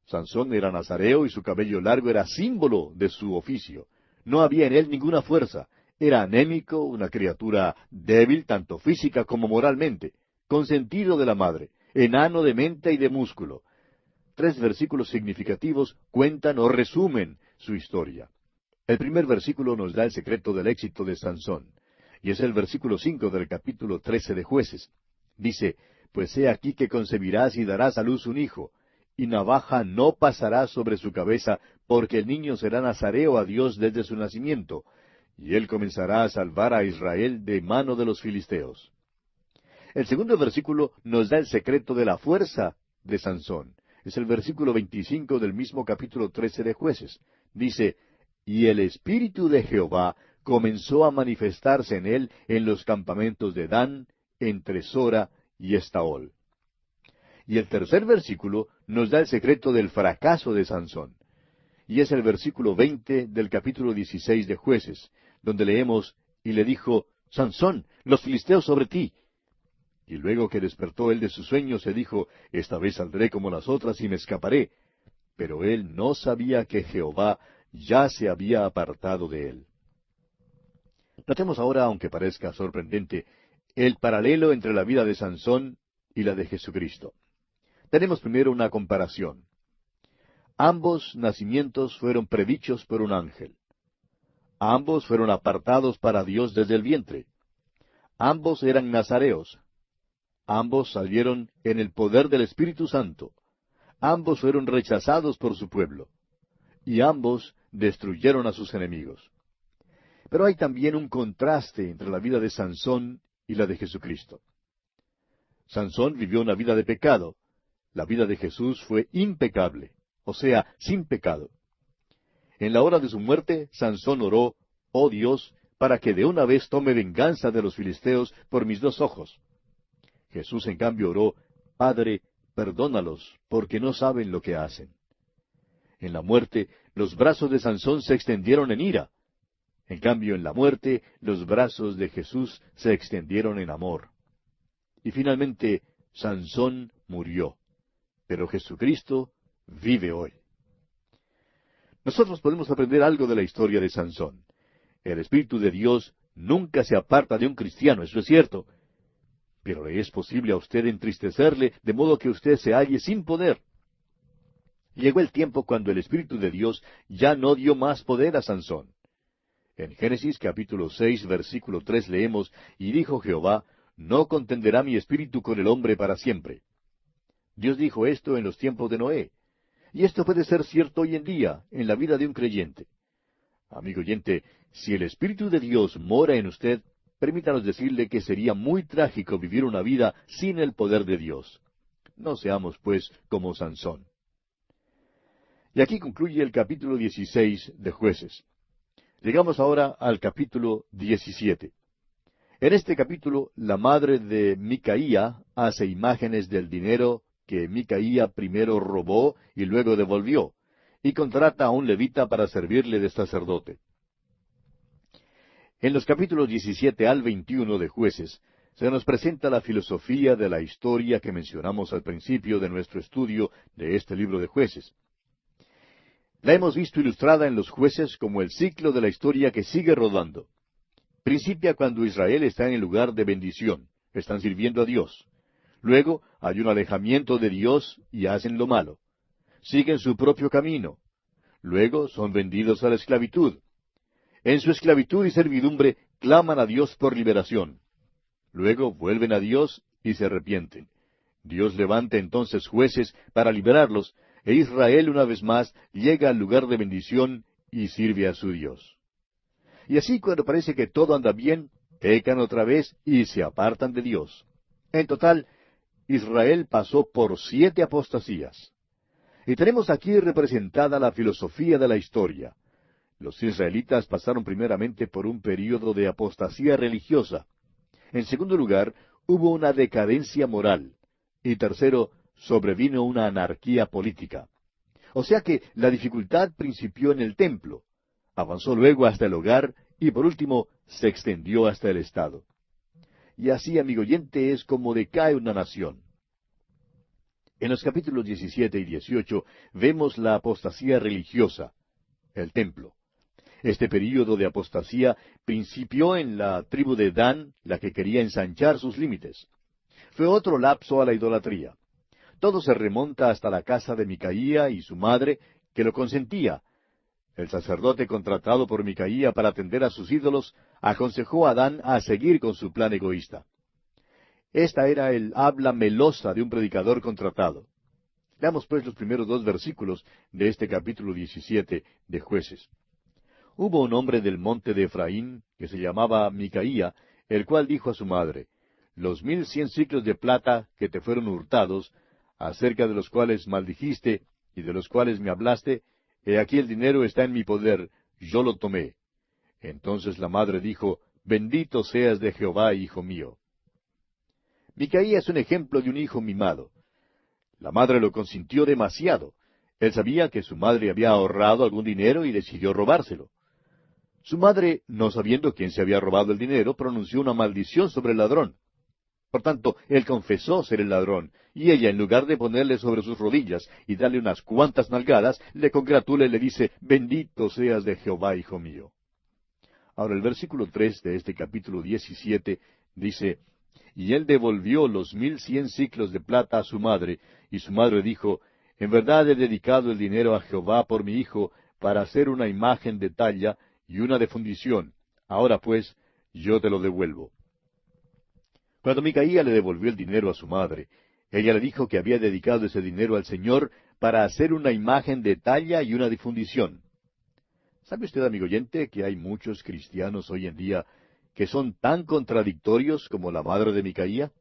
Sansón era nazareo y su cabello largo era símbolo de su oficio. No había en él ninguna fuerza. Era anémico, una criatura débil tanto física como moralmente, consentido de la madre, enano de mente y de músculo. 3 versículos significativos cuentan o resumen su historia. El primer versículo nos da el secreto del éxito de Sansón, y es el versículo 5 del capítulo 13 de Jueces. Dice, pues he aquí que concebirás y darás a luz un hijo, y navaja no pasará sobre su cabeza, porque el niño será nazareo a Dios desde su nacimiento, y él comenzará a salvar a Israel de mano de los filisteos. El segundo versículo nos da el secreto de la fuerza de Sansón. Es el versículo 25 del mismo capítulo 13 de Jueces. Dice, y el Espíritu de Jehová comenzó a manifestarse en él en los campamentos de Dan, entre Sora y Estaol. Y el tercer versículo nos da el secreto del fracaso de Sansón. Y es el versículo 20 del capítulo 16 de Jueces, donde leemos, y le dijo, Sansón, los filisteos sobre ti. Y luego que despertó él de su sueño, se dijo, esta vez saldré como las otras y me escaparé. Pero él no sabía que Jehová ya se había apartado de él. Notemos ahora, aunque parezca sorprendente, el paralelo entre la vida de Sansón y la de Jesucristo. Tenemos primero una comparación. Ambos nacimientos fueron predichos por un ángel. Ambos fueron apartados para Dios desde el vientre. Ambos eran nazareos. Ambos salieron en el poder del Espíritu Santo. Ambos fueron rechazados por su pueblo. Y ambos destruyeron a sus enemigos. Pero hay también un contraste entre la vida de Sansón y la de Jesucristo. Sansón vivió una vida de pecado. La vida de Jesús fue impecable, o sea, sin pecado. En la hora de su muerte, Sansón oró, oh Dios, para que de una vez tome venganza de los filisteos por mis 2 ojos. Jesús, en cambio, oró, Padre, perdónalos, porque no saben lo que hacen. En la muerte, los brazos de Sansón se extendieron en ira. En cambio, en la muerte, los brazos de Jesús se extendieron en amor. Y finalmente, Sansón murió. Pero Jesucristo vive hoy. Nosotros podemos aprender algo de la historia de Sansón. El Espíritu de Dios nunca se aparta de un cristiano, eso es cierto. pero le es posible a usted entristecerle de modo que usted se halle sin poder. Llegó el tiempo cuando el Espíritu de Dios ya no dio más poder a Sansón. En Génesis capítulo 6, versículo 3 leemos, y dijo Jehová, no contenderá mi espíritu con el hombre para siempre. Dios dijo esto en los tiempos de Noé. Y esto puede ser cierto hoy en día, en la vida de un creyente. Amigo oyente, si el Espíritu de Dios mora en usted, permítanos decirle que sería muy trágico vivir una vida sin el poder de Dios. No seamos, pues, como Sansón. Y aquí concluye el capítulo 16 de Jueces. Llegamos ahora al capítulo 17. En este capítulo, la madre de Micaía hace imágenes del dinero que Micaía primero robó y luego devolvió, y contrata a un levita para servirle de sacerdote. En los capítulos 17 al 21 de Jueces, se nos presenta la filosofía de la historia que mencionamos al principio de nuestro estudio de este libro de Jueces. La hemos visto ilustrada en los Jueces como el ciclo de la historia que sigue rodando. Principia cuando Israel está en el lugar de bendición, están sirviendo a Dios. Luego hay un alejamiento de Dios y hacen lo malo. Siguen su propio camino. Luego son vendidos a la esclavitud. En su esclavitud y servidumbre claman a Dios por liberación. Luego vuelven a Dios y se arrepienten. Dios levanta entonces jueces para liberarlos, e Israel una vez más llega al lugar de bendición y sirve a su Dios. Y así cuando parece que todo anda bien, pecan otra vez y se apartan de Dios. En total, Israel pasó por 7 apostasías. Y tenemos aquí representada la filosofía de la historia. Los israelitas pasaron primeramente por un período de apostasía religiosa. En segundo lugar, hubo una decadencia moral. Y tercero, sobrevino una anarquía política. O sea que la dificultad principió en el templo, avanzó luego hasta el hogar y por último se extendió hasta el Estado. Y así, amigo oyente, es como decae una nación. En los capítulos 17 y 18 vemos la apostasía religiosa, el templo. Este período de apostasía principió en la tribu de Dan, la que quería ensanchar sus límites. Fue otro lapso a la idolatría. Todo se remonta hasta la casa de Micaía y su madre, que lo consentía. El sacerdote contratado por Micaía para atender a sus ídolos aconsejó a Adán a seguir con su plan egoísta. Esta era el habla melosa de un predicador contratado. Veamos pues los primeros 2 versículos de este capítulo 17 de Jueces. Hubo un hombre del monte de Efraín, que se llamaba Micaía, el cual dijo a su madre, los 1,100 siclos de plata que te fueron hurtados, acerca de los cuales maldijiste y de los cuales me hablaste, he aquí el dinero está en mi poder, yo lo tomé. Entonces la madre dijo, bendito seas de Jehová, hijo mío. Micaía es un ejemplo de un hijo mimado. La madre lo consintió demasiado. Él sabía que su madre había ahorrado algún dinero y decidió robárselo. Su madre, no sabiendo quién se había robado el dinero, pronunció una maldición sobre el ladrón. Por tanto, él confesó ser el ladrón, y ella, en lugar de ponerle sobre sus rodillas y darle unas cuantas nalgadas, le congratula y le dice, bendito seas de Jehová, hijo mío. Ahora el versículo 3 de este capítulo 17 dice, y él devolvió los 1,100 siclos de plata a su madre, y su madre dijo, en verdad he dedicado el dinero a Jehová por mi hijo, para hacer una imagen de talla y una de fundición. Ahora pues, yo te lo devuelvo. Cuando Micaía le devolvió el dinero a su madre, ella le dijo que había dedicado ese dinero al Señor para hacer una imagen de talla y una de fundición. ¿Sabe usted, amigo oyente, que hay muchos cristianos hoy en día que son tan contradictorios como la madre de Micaía?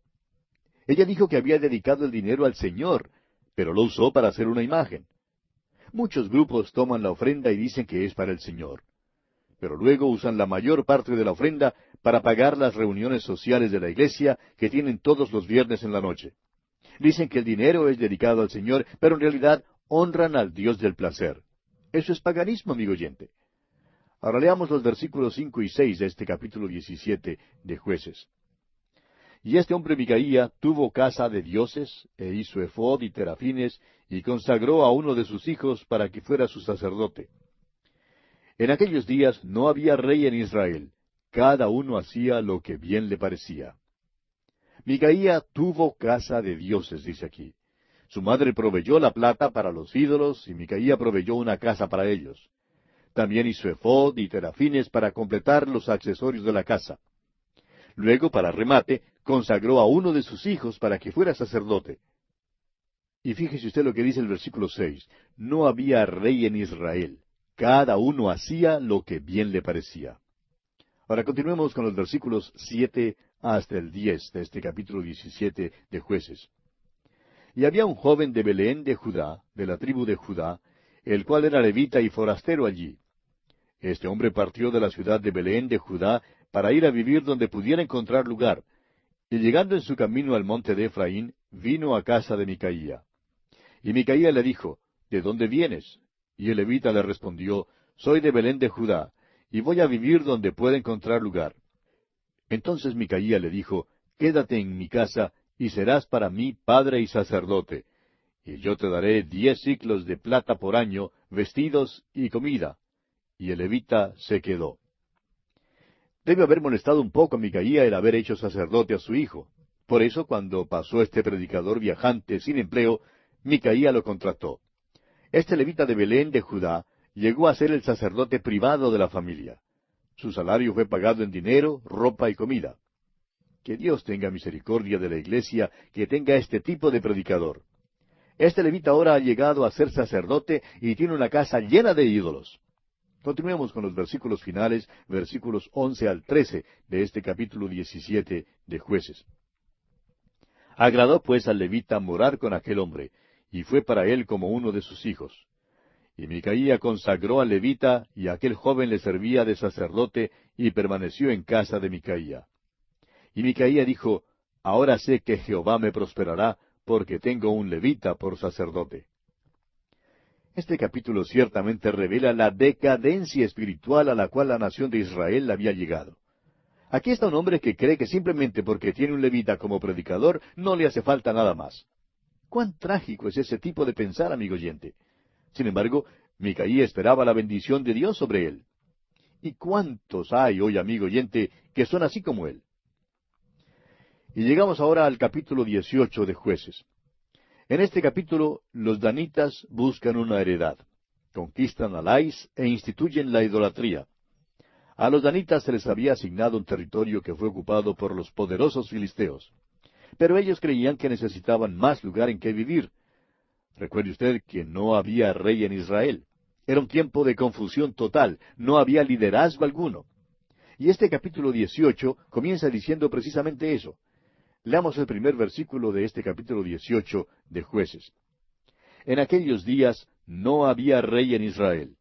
Ella dijo que había dedicado el dinero al Señor, pero lo usó para hacer una imagen. Muchos grupos toman la ofrenda y dicen que es para el Señor, pero luego usan la mayor parte de la ofrenda para pagar las reuniones sociales de la iglesia que tienen todos los viernes en la noche. Dicen que el dinero es dedicado al Señor, pero en realidad honran al Dios del placer. Eso es paganismo, amigo oyente. Ahora leamos los versículos 5 y 6 de este capítulo 17 de Jueces. Y este hombre Micaía tuvo casa de dioses, e hizo efod y terafines, y consagró a uno de sus hijos para que fuera su sacerdote. En aquellos días no había rey en Israel, cada uno hacía lo que bien le parecía. Micaía tuvo casa de dioses, dice aquí. Su madre proveyó la plata para los ídolos y Micaía proveyó una casa para ellos. También hizo efod y terafines para completar los accesorios de la casa. Luego, para remate, consagró a uno de sus hijos para que fuera sacerdote. Y fíjese usted lo que dice el versículo 6. No había rey en Israel. Cada uno hacía lo que bien le parecía. Ahora continuemos con los versículos 7 hasta el 10 de este capítulo 17 de Jueces. Y había un joven de Belén de Judá, de la tribu de Judá, el cual era levita y forastero allí. Este hombre partió de la ciudad de Belén de Judá para ir a vivir donde pudiera encontrar lugar, y llegando en su camino al monte de Efraín, vino a casa de Micaía. Y Micaía le dijo, ¿de dónde vienes? Y el levita le respondió, soy de Belén de Judá, y voy a vivir donde pueda encontrar lugar. Entonces Micaía le dijo, quédate en mi casa, y serás para mí padre y sacerdote, y yo te daré 10 siclos de plata por año, vestidos y comida. Y el levita se quedó. Debe haber molestado un poco a Micaía el haber hecho sacerdote a su hijo. Por eso, cuando pasó este predicador viajante sin empleo, Micaía lo contrató. Este levita de Belén de Judá llegó a ser el sacerdote privado de la familia. Su salario fue pagado en dinero, ropa y comida. Que Dios tenga misericordia de la iglesia que tenga este tipo de predicador. Este levita ahora ha llegado a ser sacerdote y tiene una casa llena de ídolos. Continuemos con los versículos finales, versículos 11 al 13 de este capítulo 17 de Jueces. Agradó pues al levita morar con aquel hombre, y fue para él como uno de sus hijos. Y Micaía consagró al levita, y aquel joven le servía de sacerdote, y permaneció en casa de Micaía. Y Micaía dijo, ahora sé que Jehová me prosperará, porque tengo un levita por sacerdote. Este capítulo ciertamente revela la decadencia espiritual a la cual la nación de Israel había llegado. Aquí está un hombre que cree que simplemente porque tiene un levita como predicador no le hace falta nada más. Cuán trágico es ese tipo de pensar, amigo oyente. Sin embargo, Micaía esperaba la bendición de Dios sobre él. ¿Y cuántos hay hoy, amigo oyente, que son así como él? Y llegamos ahora al capítulo 18 de Jueces. En este capítulo, los danitas buscan una heredad, conquistan a Lais e instituyen la idolatría. A los danitas se les había asignado un territorio que fue ocupado por los poderosos filisteos. Pero ellos creían que necesitaban más lugar en que vivir. Recuerde usted que no había rey en Israel. Era un tiempo de confusión total, no había liderazgo alguno. Y este capítulo 18 comienza diciendo precisamente eso. Leamos el primer versículo de este capítulo 18 de Jueces. En aquellos días no había rey en Israel,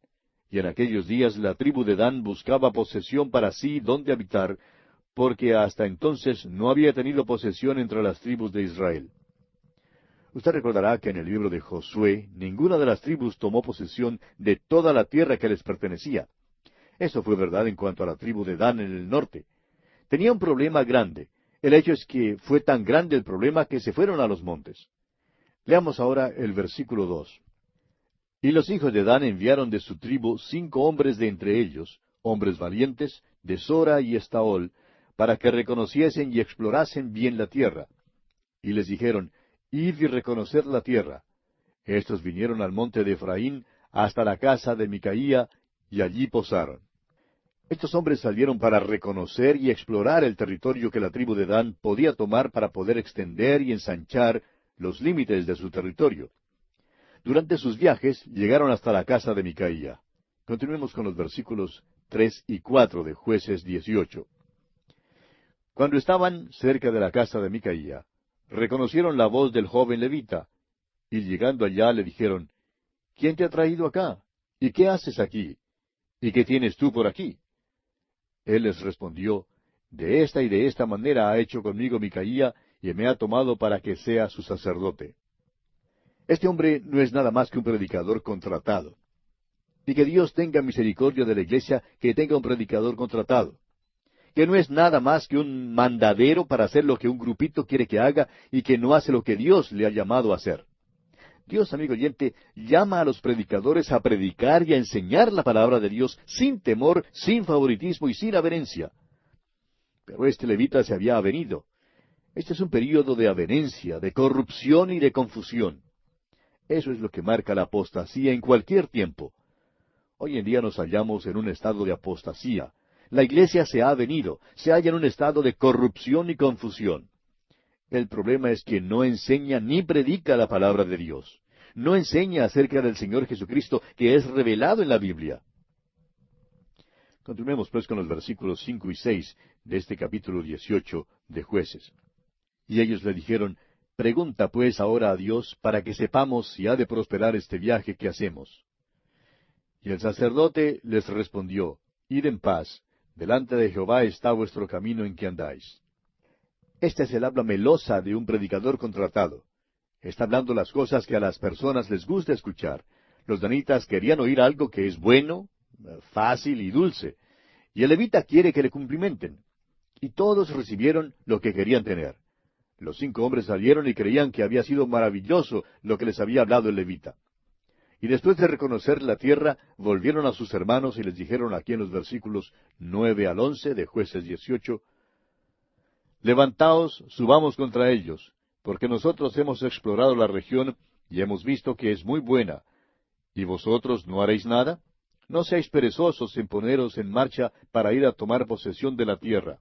y en aquellos días la tribu de Dan buscaba posesión para sí donde habitar, porque hasta entonces no había tenido posesión entre las tribus de Israel. Usted recordará que en el libro de Josué ninguna de las tribus tomó posesión de toda la tierra que les pertenecía. Eso fue verdad en cuanto a la tribu de Dan en el norte. Tenía un problema grande. El hecho es que fue tan grande el problema que se fueron a los montes. Leamos ahora el versículo 2. Y los hijos de Dan enviaron de su tribu 5 hombres de entre ellos, hombres valientes, de Sora y Estaol, para que reconociesen y explorasen bien la tierra. Y les dijeron, id y reconocer la tierra. Estos vinieron al monte de Efraín hasta la casa de Micaía, y allí posaron. Estos hombres salieron para reconocer y explorar el territorio que la tribu de Dan podía tomar para poder extender y ensanchar los límites de su territorio. Durante sus viajes llegaron hasta la casa de Micaía. Continuemos con los versículos 3 y 4 de Jueces 18. Cuando estaban cerca de la casa de Micaía, reconocieron la voz del joven levita, y llegando allá le dijeron, ¿quién te ha traído acá? ¿Y qué haces aquí? ¿Y qué tienes tú por aquí? Él les respondió, de esta y de esta manera ha hecho conmigo Micaía, y me ha tomado para que sea su sacerdote. Este hombre no es nada más que un predicador contratado. Y que Dios tenga misericordia de la iglesia que tenga un predicador contratado. Que no es nada más que un mandadero para hacer lo que un grupito quiere que haga y que no hace lo que Dios le ha llamado a hacer. Dios, amigo oyente, llama a los predicadores a predicar y a enseñar la palabra de Dios sin temor, sin favoritismo y sin averencia. Pero este levita se había avenido. Este es un período de avenencia, de corrupción y de confusión. Eso es lo que marca la apostasía en cualquier tiempo. Hoy en día nos hallamos en un estado de apostasía. La iglesia se ha venido, se halla en un estado de corrupción y confusión. El problema es que no enseña ni predica la palabra de Dios. No enseña acerca del Señor Jesucristo que es revelado en la Biblia. Continuemos pues con los versículos 5 y 6 de este capítulo 18 de Jueces. Y ellos le dijeron, pregunta pues ahora a Dios para que sepamos si ha de prosperar este viaje que hacemos. Y el sacerdote les respondió, id en paz, delante de Jehová está vuestro camino en que andáis. Esta es el habla melosa de un predicador contratado. Está hablando las cosas que a las personas les gusta escuchar. Los danitas querían oír algo que es bueno, fácil y dulce. Y el levita quiere que le cumplimenten. Y todos recibieron lo que querían tener. Los 5 hombres salieron y creían que había sido maravilloso lo que les había hablado el levita. Y después de reconocer la tierra, volvieron a sus hermanos y les dijeron aquí en los versículos 9 al 11 de Jueces 18, levantaos, subamos contra ellos, porque nosotros hemos explorado la región y hemos visto que es muy buena. ¿Y vosotros no haréis nada? No seáis perezosos en poneros en marcha para ir a tomar posesión de la tierra.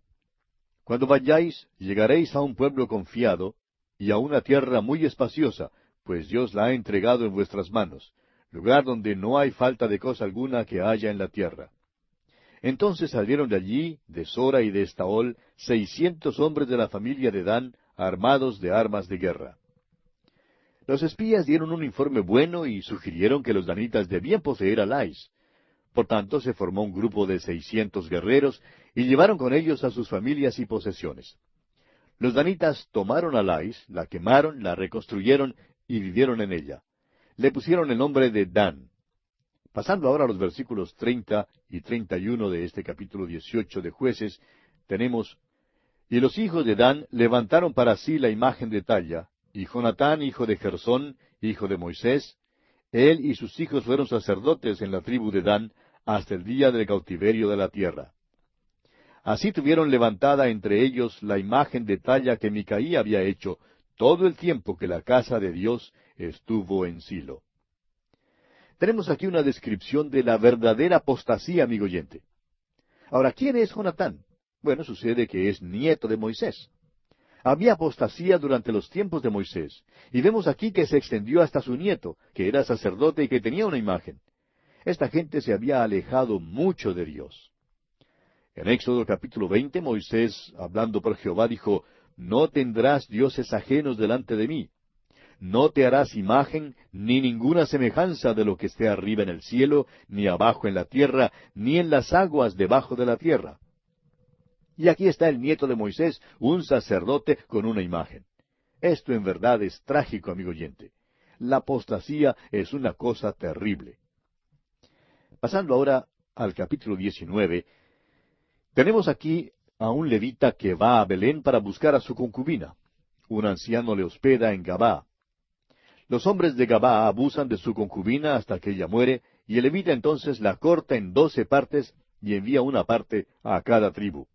Cuando vayáis, llegaréis a un pueblo confiado y a una tierra muy espaciosa, pues Dios la ha entregado en vuestras manos, lugar donde no hay falta de cosa alguna que haya en la tierra. Entonces salieron de allí, de Sora y de Estaol, 600 hombres de la familia de Dan, armados de armas de guerra. Los espías dieron un informe bueno y sugirieron que los danitas debían poseer a Lais. Por tanto, se formó un grupo de 600 guerreros y llevaron con ellos a sus familias y posesiones. Los danitas tomaron a Lais, la quemaron, la reconstruyeron y vivieron en ella. Le pusieron el nombre de Dan. Pasando ahora a los versículos 30 y 31 de este capítulo 18 de Jueces, tenemos, y los hijos de Dan levantaron para sí la imagen de talla, y Jonatán, hijo de Gersón, hijo de Moisés, él y sus hijos fueron sacerdotes en la tribu de Dan hasta el día del cautiverio de la tierra. Así tuvieron levantada entre ellos la imagen de talla que Micaía había hecho todo el tiempo que la casa de Dios estuvo en Silo. Tenemos aquí una descripción de la verdadera apostasía, amigo oyente. Ahora, ¿quién es Jonatán? Bueno, sucede que es nieto de Moisés. Había apostasía durante los tiempos de Moisés, y vemos aquí que se extendió hasta su nieto, que era sacerdote y que tenía una imagen. Esta gente se había alejado mucho de Dios. En Éxodo capítulo 20, Moisés, hablando por Jehová, dijo, no tendrás dioses ajenos delante de mí. No te harás imagen, ni ninguna semejanza de lo que esté arriba en el cielo, ni abajo en la tierra, ni en las aguas debajo de la tierra. Y aquí está el nieto de Moisés, un sacerdote con una imagen. Esto en verdad es trágico, amigo oyente. La apostasía es una cosa terrible. Pasando ahora al capítulo 19, tenemos aquí a un levita que va a Belén para buscar a su concubina. Un anciano le hospeda en Gabá. Los hombres de Gabá abusan de su concubina hasta que ella muere, y el levita entonces la corta en 12 partes y envía una parte a cada tribu.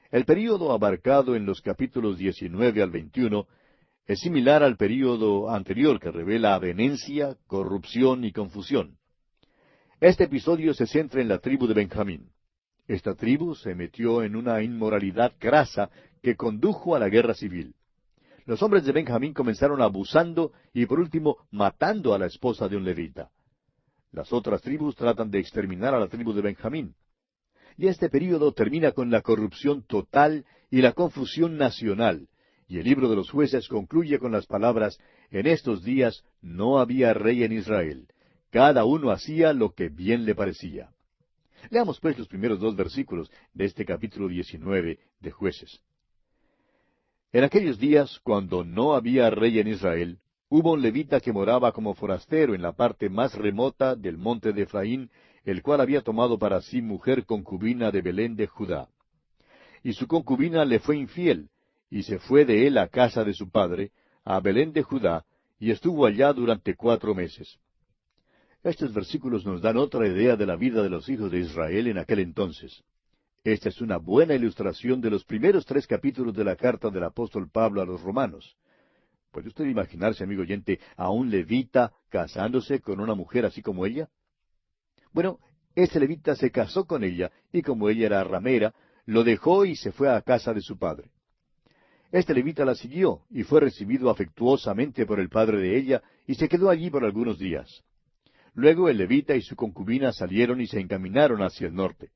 El período abarcado en los capítulos 19 al 21 es similar al período anterior que revela avenencia, corrupción y confusión. Este episodio se centra en la tribu de Benjamín. Esta tribu se metió en una inmoralidad grasa que condujo a la guerra civil. Los hombres de Benjamín comenzaron abusando y por último matando a la esposa de un levita. Las otras tribus tratan de exterminar a la tribu de Benjamín. Y este período termina con la corrupción total y la confusión nacional. Y el libro de los Jueces concluye con las palabras, en estos días no había rey en Israel. Cada uno hacía lo que bien le parecía. Leamos pues los primeros 2 versículos de este capítulo 19 de Jueces. En aquellos días, cuando no había rey en Israel, hubo un levita que moraba como forastero en la parte más remota del monte de Efraín, el cual había tomado para sí mujer concubina de Belén de Judá. Y su concubina le fue infiel, y se fue de él a casa de su padre, a Belén de Judá, y estuvo allá durante 4 meses. Estos versículos nos dan otra idea de la vida de los hijos de Israel en aquel entonces. Esta es una buena ilustración de los primeros 3 capítulos de la carta del apóstol Pablo a los romanos. ¿Puede usted imaginarse, amigo oyente, a un levita casándose con una mujer así como ella? Bueno, este levita se casó con ella, y como ella era ramera, lo dejó y se fue a casa de su padre. Este levita la siguió, y fue recibido afectuosamente por el padre de ella, y se quedó allí por algunos días. Luego el levita y su concubina salieron y se encaminaron hacia el norte.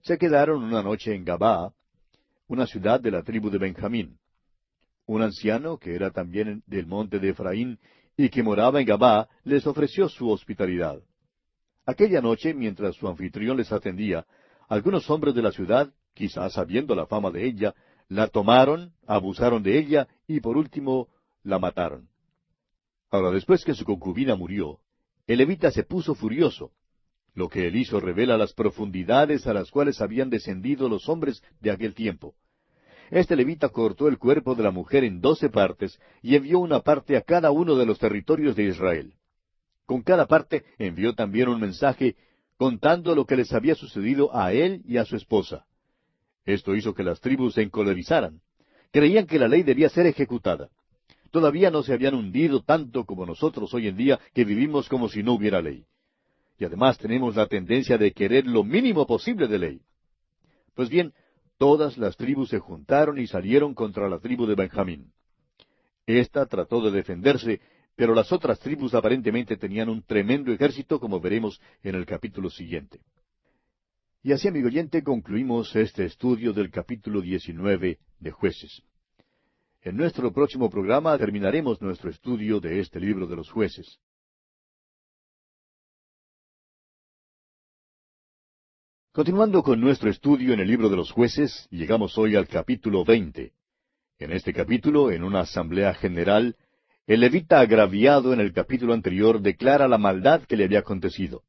Se quedaron una noche en Gabaa, una ciudad de la tribu de Benjamín. Un anciano, que era también del monte de Efraín, y que moraba en Gabaa, les ofreció su hospitalidad. Aquella noche, mientras su anfitrión les atendía, algunos hombres de la ciudad, quizás sabiendo la fama de ella, la tomaron, abusaron de ella, y por último, la mataron. Ahora, después que su concubina murió, el levita se puso furioso. Lo que él hizo revela las profundidades a las cuales habían descendido los hombres de aquel tiempo. Este levita cortó el cuerpo de la mujer en 12 partes y envió una parte a cada uno de los territorios de Israel. Con cada parte envió también un mensaje contando lo que les había sucedido a él y a su esposa. Esto hizo que las tribus se encolerizaran. Creían que la ley debía ser ejecutada. Todavía no se habían hundido tanto como nosotros hoy en día, que vivimos como si no hubiera ley. Y además tenemos la tendencia de querer lo mínimo posible de ley. Pues bien, todas las tribus se juntaron y salieron contra la tribu de Benjamín. Esta trató de defenderse, pero las otras tribus aparentemente tenían un tremendo ejército, como veremos en el capítulo siguiente. Y así, amigo oyente, concluimos este estudio del capítulo 19 de Jueces. En nuestro próximo programa terminaremos nuestro estudio de este libro de los Jueces. Continuando con nuestro estudio en el libro de los Jueces, llegamos hoy al capítulo 20. En este capítulo, en una asamblea general, el levita agraviado en el capítulo anterior declara la maldad que le había acontecido.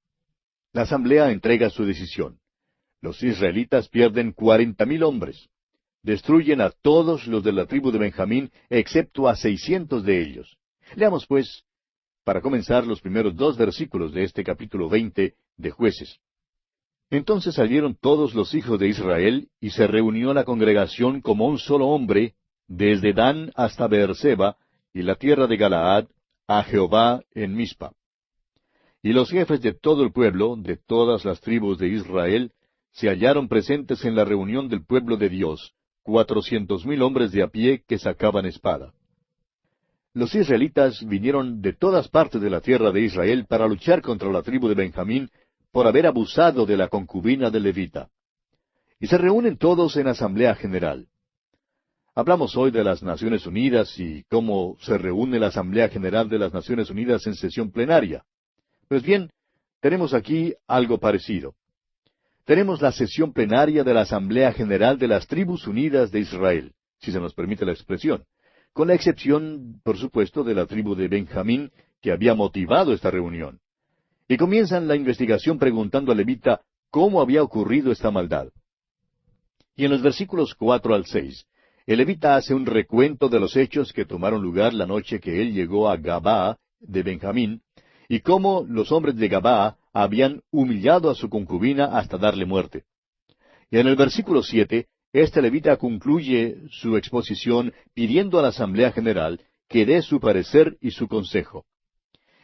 La asamblea entrega su decisión. Los israelitas pierden 40,000 hombres. Destruyen a todos los de la tribu de Benjamín, excepto a 600 de ellos. Leamos, pues, para comenzar, los primeros 2 versículos de este capítulo 20 de Jueces. Entonces salieron todos los hijos de Israel, y se reunió la congregación como un solo hombre, desde Dan hasta Beerseba, y la tierra de Galaad, a Jehová en Mizpa. Y los jefes de todo el pueblo, de todas las tribus de Israel, se hallaron presentes en la reunión del pueblo de Dios, 400,000 hombres de a pie que sacaban espada. Los israelitas vinieron de todas partes de la tierra de Israel para luchar contra la tribu de Benjamín por haber abusado de la concubina del levita. Y se reúnen todos en asamblea general. Hablamos hoy de las Naciones Unidas y cómo se reúne la Asamblea General de las Naciones Unidas en sesión plenaria. Pues bien, tenemos aquí algo parecido. Tenemos la sesión plenaria de la Asamblea General de las Tribus Unidas de Israel, si se nos permite la expresión, con la excepción, por supuesto, de la tribu de Benjamín, que había motivado esta reunión. Y comienzan la investigación preguntando al levita cómo había ocurrido esta maldad. Y en los versículos 4 al 6, el levita hace un recuento de los hechos que tomaron lugar la noche que él llegó a Gabaa de Benjamín, y cómo los hombres de Gabaa habían humillado a su concubina hasta darle muerte. Y en el versículo 7, este levita concluye su exposición pidiendo a la Asamblea General que dé su parecer y su consejo.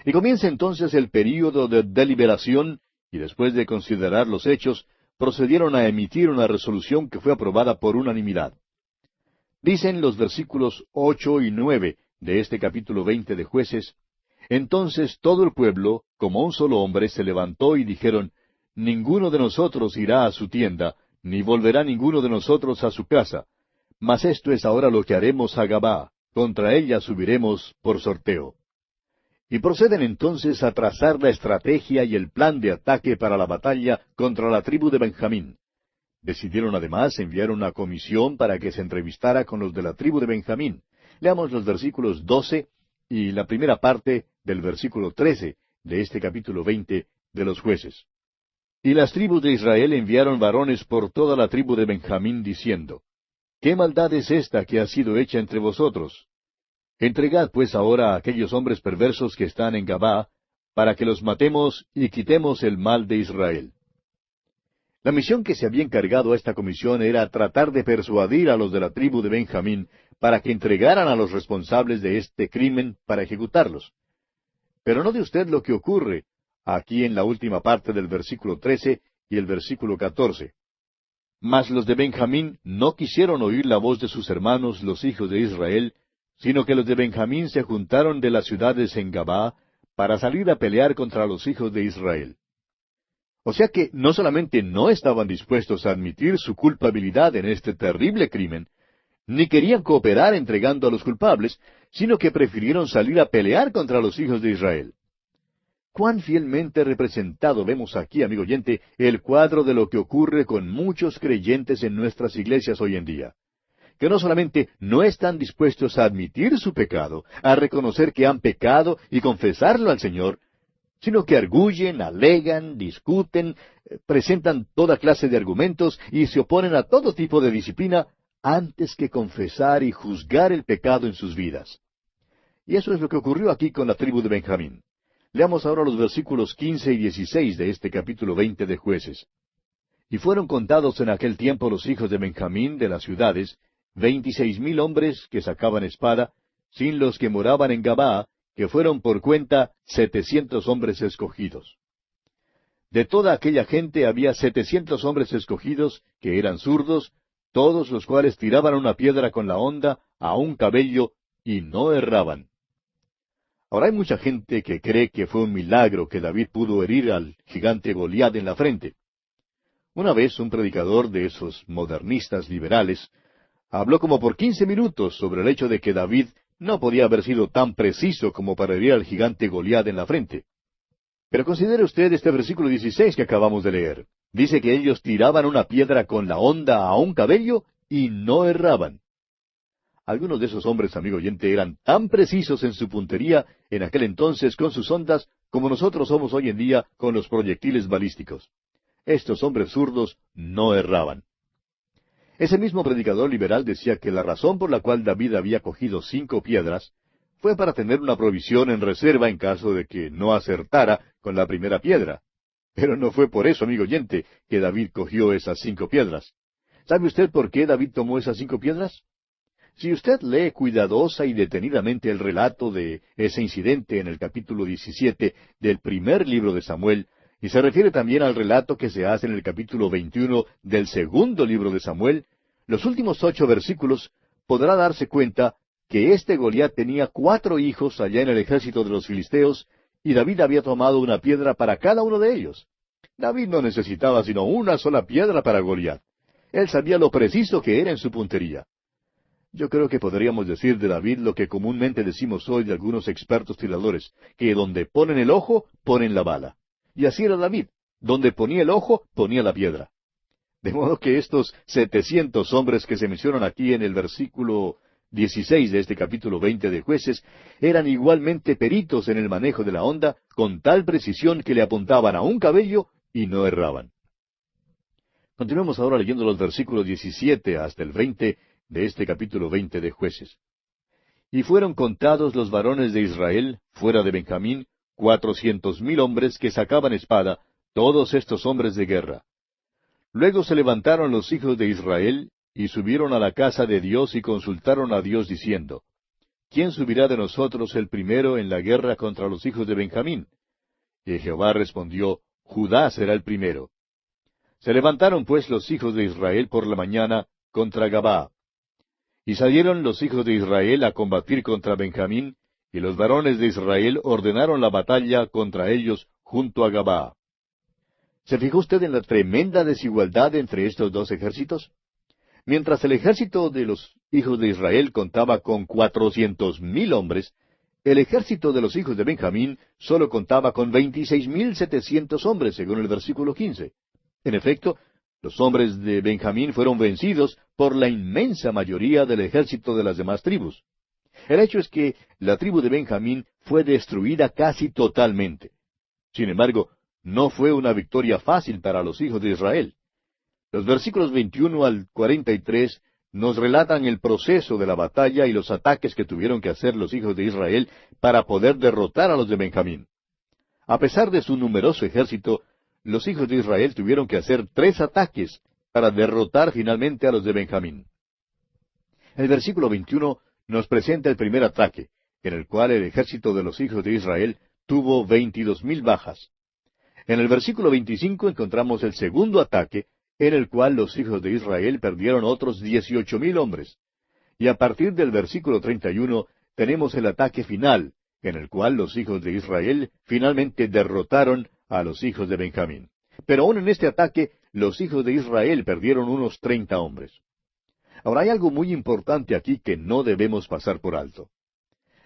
Y comienza entonces el período de deliberación, y después de considerar los hechos, procedieron a emitir una resolución que fue aprobada por unanimidad. Dicen los versículos 8 y 9 de este capítulo 20 de Jueces: Entonces todo el pueblo, como un solo hombre, se levantó y dijeron: Ninguno de nosotros irá a su tienda, ni volverá ninguno de nosotros a su casa. Mas esto es ahora lo que haremos a Gabaa, contra ella subiremos por sorteo. Y proceden entonces a trazar la estrategia y el plan de ataque para la batalla contra la tribu de Benjamín. Decidieron además enviar una comisión para que se entrevistara con los de la tribu de Benjamín. Leamos los versículos 12 y la primera parte del versículo 13 de este capítulo 20 de los Jueces. Y las tribus de Israel enviaron varones por toda la tribu de Benjamín, diciendo: ¿Qué maldad es esta que ha sido hecha entre vosotros? Entregad pues ahora a aquellos hombres perversos que están en Gabaa, para que los matemos y quitemos el mal de Israel. La misión que se había encargado a esta comisión era tratar de persuadir a los de la tribu de Benjamín para que entregaran a los responsables de este crimen para ejecutarlos. Pero note usted lo que ocurre aquí en la última parte del versículo 13 y el versículo 14. Mas los de Benjamín no quisieron oír la voz de sus hermanos, los hijos de Israel, sino que los de Benjamín se juntaron de las ciudades en Gabaa para salir a pelear contra los hijos de Israel. O sea que no solamente no estaban dispuestos a admitir su culpabilidad en este terrible crimen, ni querían cooperar entregando a los culpables, sino que prefirieron salir a pelear contra los hijos de Israel. Cuán fielmente representado vemos aquí, amigo oyente, el cuadro de lo que ocurre con muchos creyentes en nuestras iglesias hoy en día, que no solamente no están dispuestos a admitir su pecado, a reconocer que han pecado y confesarlo al Señor, sino que arguyen, alegan, discuten, presentan toda clase de argumentos y se oponen a todo tipo de disciplina antes que confesar y juzgar el pecado en sus vidas. Y eso es lo que ocurrió aquí con la tribu de Benjamín. Leamos ahora los versículos 15 y 16 de este capítulo 20 de Jueces. Y fueron contados en aquel tiempo los hijos de Benjamín de las ciudades, 26,000 hombres que sacaban espada, sin los que moraban en Gabaa, que fueron por cuenta 700 hombres escogidos. De toda aquella gente había 700 hombres escogidos, que eran zurdos, todos los cuales tiraban una piedra con la honda a un cabello, y no erraban. Ahora hay mucha gente que cree que fue un milagro que David pudo herir al gigante Goliat en la frente. Una vez un predicador de esos modernistas liberales habló como por 15 minutos sobre el hecho de que David no podía haber sido tan preciso como para herir al gigante Goliat en la frente. Pero considere usted este versículo 16 que acabamos de leer. Dice que ellos tiraban una piedra con la honda a un cabello y no erraban. Algunos de esos hombres, amigo oyente, eran tan precisos en su puntería en aquel entonces con sus ondas como nosotros somos hoy en día con los proyectiles balísticos. Estos hombres zurdos no erraban. Ese mismo predicador liberal decía que la razón por la cual David había cogido 5 piedras fue para tener una provisión en reserva en caso de que no acertara con la primera piedra. Pero no fue por eso, amigo oyente, que David cogió esas 5 piedras. ¿Sabe usted por qué David tomó esas 5 piedras? Si usted lee cuidadosa y detenidamente el relato de ese incidente en el capítulo 17 del primer libro de Samuel, y se refiere también al relato que se hace en el capítulo 21 del segundo libro de Samuel, los últimos 8 versículos, podrá darse cuenta que este Goliat tenía 4 hijos allá en el ejército de los filisteos, y David había tomado una piedra para cada uno de ellos. David no necesitaba sino una sola piedra para Goliat. Él sabía lo preciso que era en su puntería. Yo creo que podríamos decir de David lo que comúnmente decimos hoy de algunos expertos tiradores, que donde ponen el ojo, ponen la bala. Y así era David. Donde ponía el ojo, ponía la piedra. De modo que estos 700 hombres que se mencionan aquí en el versículo 16 de este capítulo 20 de Jueces, eran igualmente peritos en el manejo de la honda, con tal precisión que le apuntaban a un cabello y no erraban. Continuemos ahora leyendo los versículos 17 hasta el 20 de este capítulo 20 de Jueces. Y fueron contados los varones de Israel, fuera de Benjamín, 400,000 hombres que sacaban espada, todos estos hombres de guerra. Luego se levantaron los hijos de Israel, y subieron a la casa de Dios y consultaron a Dios diciendo, ¿quién subirá de nosotros el primero en la guerra contra los hijos de Benjamín? Y Jehová respondió, Judá será el primero. Se levantaron pues los hijos de Israel por la mañana contra Gabaa. Y salieron los hijos de Israel a combatir contra Benjamín, y los varones de Israel ordenaron la batalla contra ellos junto a Gabaa. ¿Se fijó usted en la tremenda desigualdad entre estos dos ejércitos? Mientras el ejército de los hijos de Israel contaba con 400,000 hombres, el ejército de los hijos de Benjamín solo contaba con 26,700 hombres, según el versículo 15. En efecto, los hombres de Benjamín fueron vencidos por la inmensa mayoría del ejército de las demás tribus. El hecho es que la tribu de Benjamín fue destruida casi totalmente. Sin embargo, no fue una victoria fácil para los hijos de Israel. Los versículos 21 al 43 nos relatan el proceso de la batalla y los ataques que tuvieron que hacer los hijos de Israel para poder derrotar a los de Benjamín. A pesar de su numeroso ejército, los hijos de Israel tuvieron que hacer 3 ataques para derrotar finalmente a los de Benjamín. El versículo 21 nos presenta el primer ataque, en el cual el ejército de los hijos de Israel tuvo 22,000 bajas. En el versículo 25 encontramos el segundo ataque, en el cual los hijos de Israel perdieron otros 18,000 hombres. Y a partir del versículo 31 tenemos el ataque final, en el cual los hijos de Israel finalmente derrotaron a los hijos de Benjamín. Pero aún en este ataque, los hijos de Israel perdieron unos 30 hombres. Ahora hay algo muy importante aquí que no debemos pasar por alto.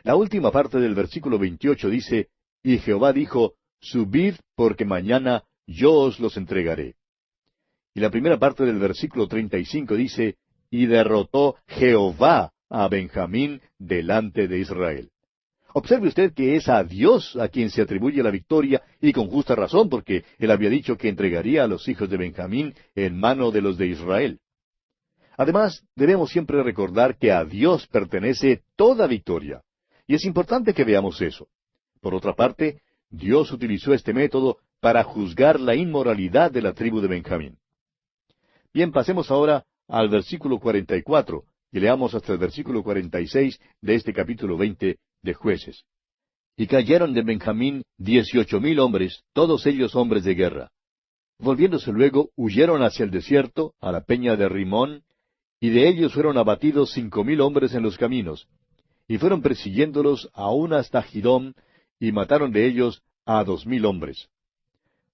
La última parte del versículo 28 dice, y Jehová dijo, subid, porque mañana yo os los entregaré. Y la primera parte del versículo 35 dice, y derrotó Jehová a Benjamín delante de Israel. Observe usted que es a Dios a quien se atribuye la victoria, y con justa razón, porque él había dicho que entregaría a los hijos de Benjamín en mano de los de Israel. Además, debemos siempre recordar que a Dios pertenece toda victoria, y es importante que veamos eso. Por otra parte, Dios utilizó este método para juzgar la inmoralidad de la tribu de Benjamín. Bien, pasemos ahora al versículo 44, y leamos hasta el versículo 46 de este capítulo 20 de Jueces. Y cayeron de Benjamín 18,000 hombres, todos ellos hombres de guerra. Volviéndose luego, huyeron hacia el desierto, a la peña de Rimón, y de ellos fueron abatidos 5,000 hombres en los caminos, y fueron persiguiéndolos aún hasta Gidom, y mataron de ellos a 2,000 hombres.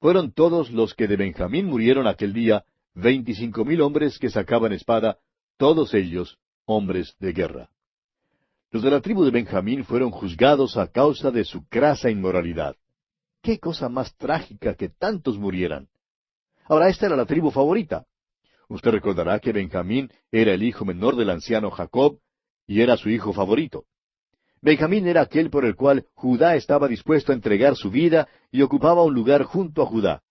Fueron todos los que de Benjamín murieron aquel día, 25,000 hombres que sacaban espada, todos ellos hombres de guerra. Los de la tribu de Benjamín fueron juzgados a causa de su crasa inmoralidad. ¡Qué cosa más trágica que tantos murieran! Ahora, esta era la tribu favorita. Usted recordará que Benjamín era el hijo menor del anciano Jacob, y era su hijo favorito. Benjamín era aquel por el cual Judá estaba dispuesto a entregar su vida y ocupaba un lugar junto a Judá.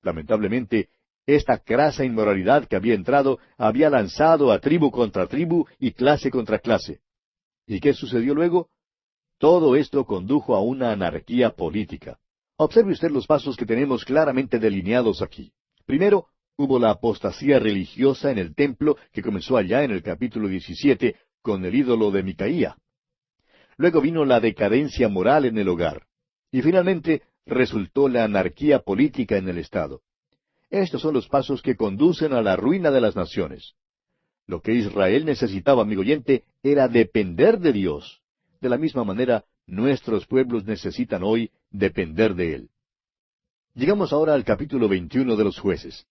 Lamentablemente, esta crasa inmoralidad que había entrado había lanzado a tribu contra tribu y clase contra clase. ¿Y qué sucedió luego? Todo esto condujo a una anarquía política. Observe usted los pasos que tenemos claramente delineados aquí. Primero, hubo la apostasía religiosa en el templo que comenzó allá en el capítulo 17 con el ídolo de Micaía. Luego vino la decadencia moral en el hogar. Y finalmente resultó la anarquía política en el Estado. Estos son los pasos que conducen a la ruina de las naciones. Lo que Israel necesitaba, amigo oyente, era depender de Dios. De la misma manera, nuestros pueblos necesitan hoy depender de Él. Llegamos ahora al capítulo 21 de los Jueces.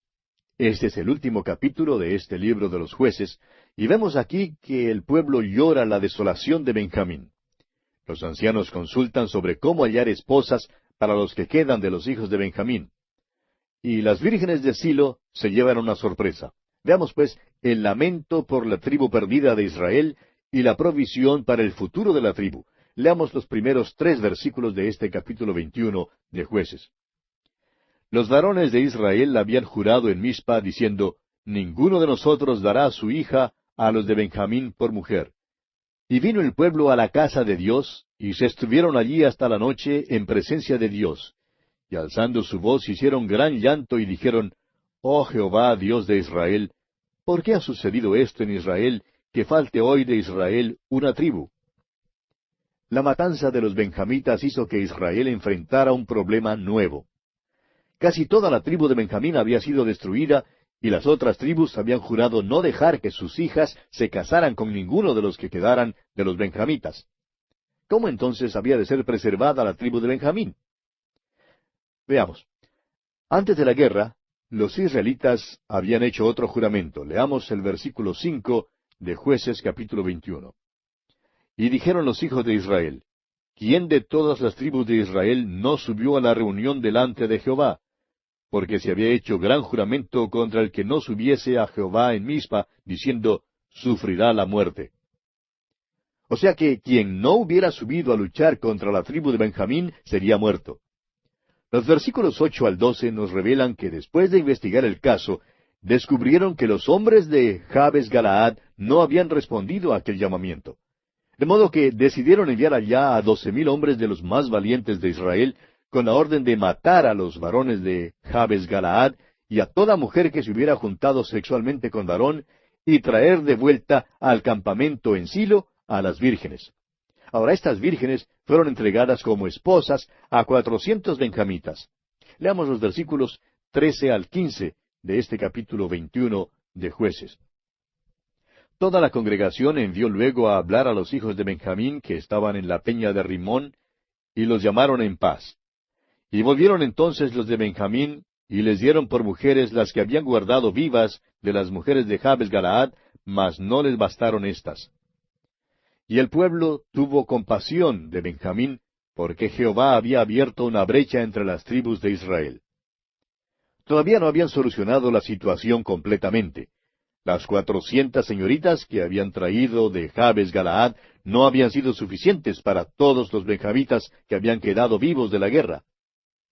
Este es el último capítulo de este libro de los Jueces, y vemos aquí que el pueblo llora la desolación de Benjamín. Los ancianos consultan sobre cómo hallar esposas para los que quedan de los hijos de Benjamín. Y las vírgenes de Silo se llevan una sorpresa. Veamos pues el lamento por la tribu perdida de Israel y la provisión para el futuro de la tribu. Leamos los primeros 3 versículos de este capítulo 21 de Jueces. Los varones de Israel habían jurado en Mizpa, diciendo, ninguno de nosotros dará a su hija a los de Benjamín por mujer. Y vino el pueblo a la casa de Dios, y se estuvieron allí hasta la noche en presencia de Dios. Y alzando su voz hicieron gran llanto y dijeron, Oh Jehová, Dios de Israel, ¿por qué ha sucedido esto en Israel, que falte hoy de Israel una tribu? La matanza de los benjamitas hizo que Israel enfrentara un problema nuevo. Casi toda la tribu de Benjamín había sido destruida, y las otras tribus habían jurado no dejar que sus hijas se casaran con ninguno de los que quedaran de los benjamitas. ¿Cómo entonces había de ser preservada la tribu de Benjamín? Veamos. Antes de la guerra, los israelitas habían hecho otro juramento. Leamos el versículo 5 de Jueces capítulo 21. Y dijeron los hijos de Israel, ¿quién de todas las tribus de Israel no subió a la reunión delante de Jehová? Porque se había hecho gran juramento contra el que no subiese a Jehová en Mizpa, diciendo, sufrirá la muerte. O sea que quien no hubiera subido a luchar contra la tribu de Benjamín sería muerto. Los versículos 8 al 12 nos revelan que después de investigar el caso, descubrieron que los hombres de Jabes Galaad no habían respondido a aquel llamamiento. De modo que decidieron enviar allá a 12,000 hombres de los más valientes de Israel, con la orden de matar a los varones de Jabes Galaad y a toda mujer que se hubiera juntado sexualmente con varón, y traer de vuelta al campamento en Silo a las vírgenes. Ahora estas vírgenes fueron entregadas como esposas a 400 benjamitas. Leamos los versículos 13 al 15 de este capítulo 21 de Jueces. Toda la congregación envió luego a hablar a los hijos de Benjamín que estaban en la peña de Rimón, y los llamaron en paz. Y volvieron entonces los de Benjamín, y les dieron por mujeres las que habían guardado vivas de las mujeres de Jabes Galaad, mas no les bastaron éstas. Y el pueblo tuvo compasión de Benjamín, porque Jehová había abierto una brecha entre las tribus de Israel. Todavía no habían solucionado la situación completamente. Las 400 señoritas que habían traído de Jabes Galaad no habían sido suficientes para todos los benjamitas que habían quedado vivos de la guerra.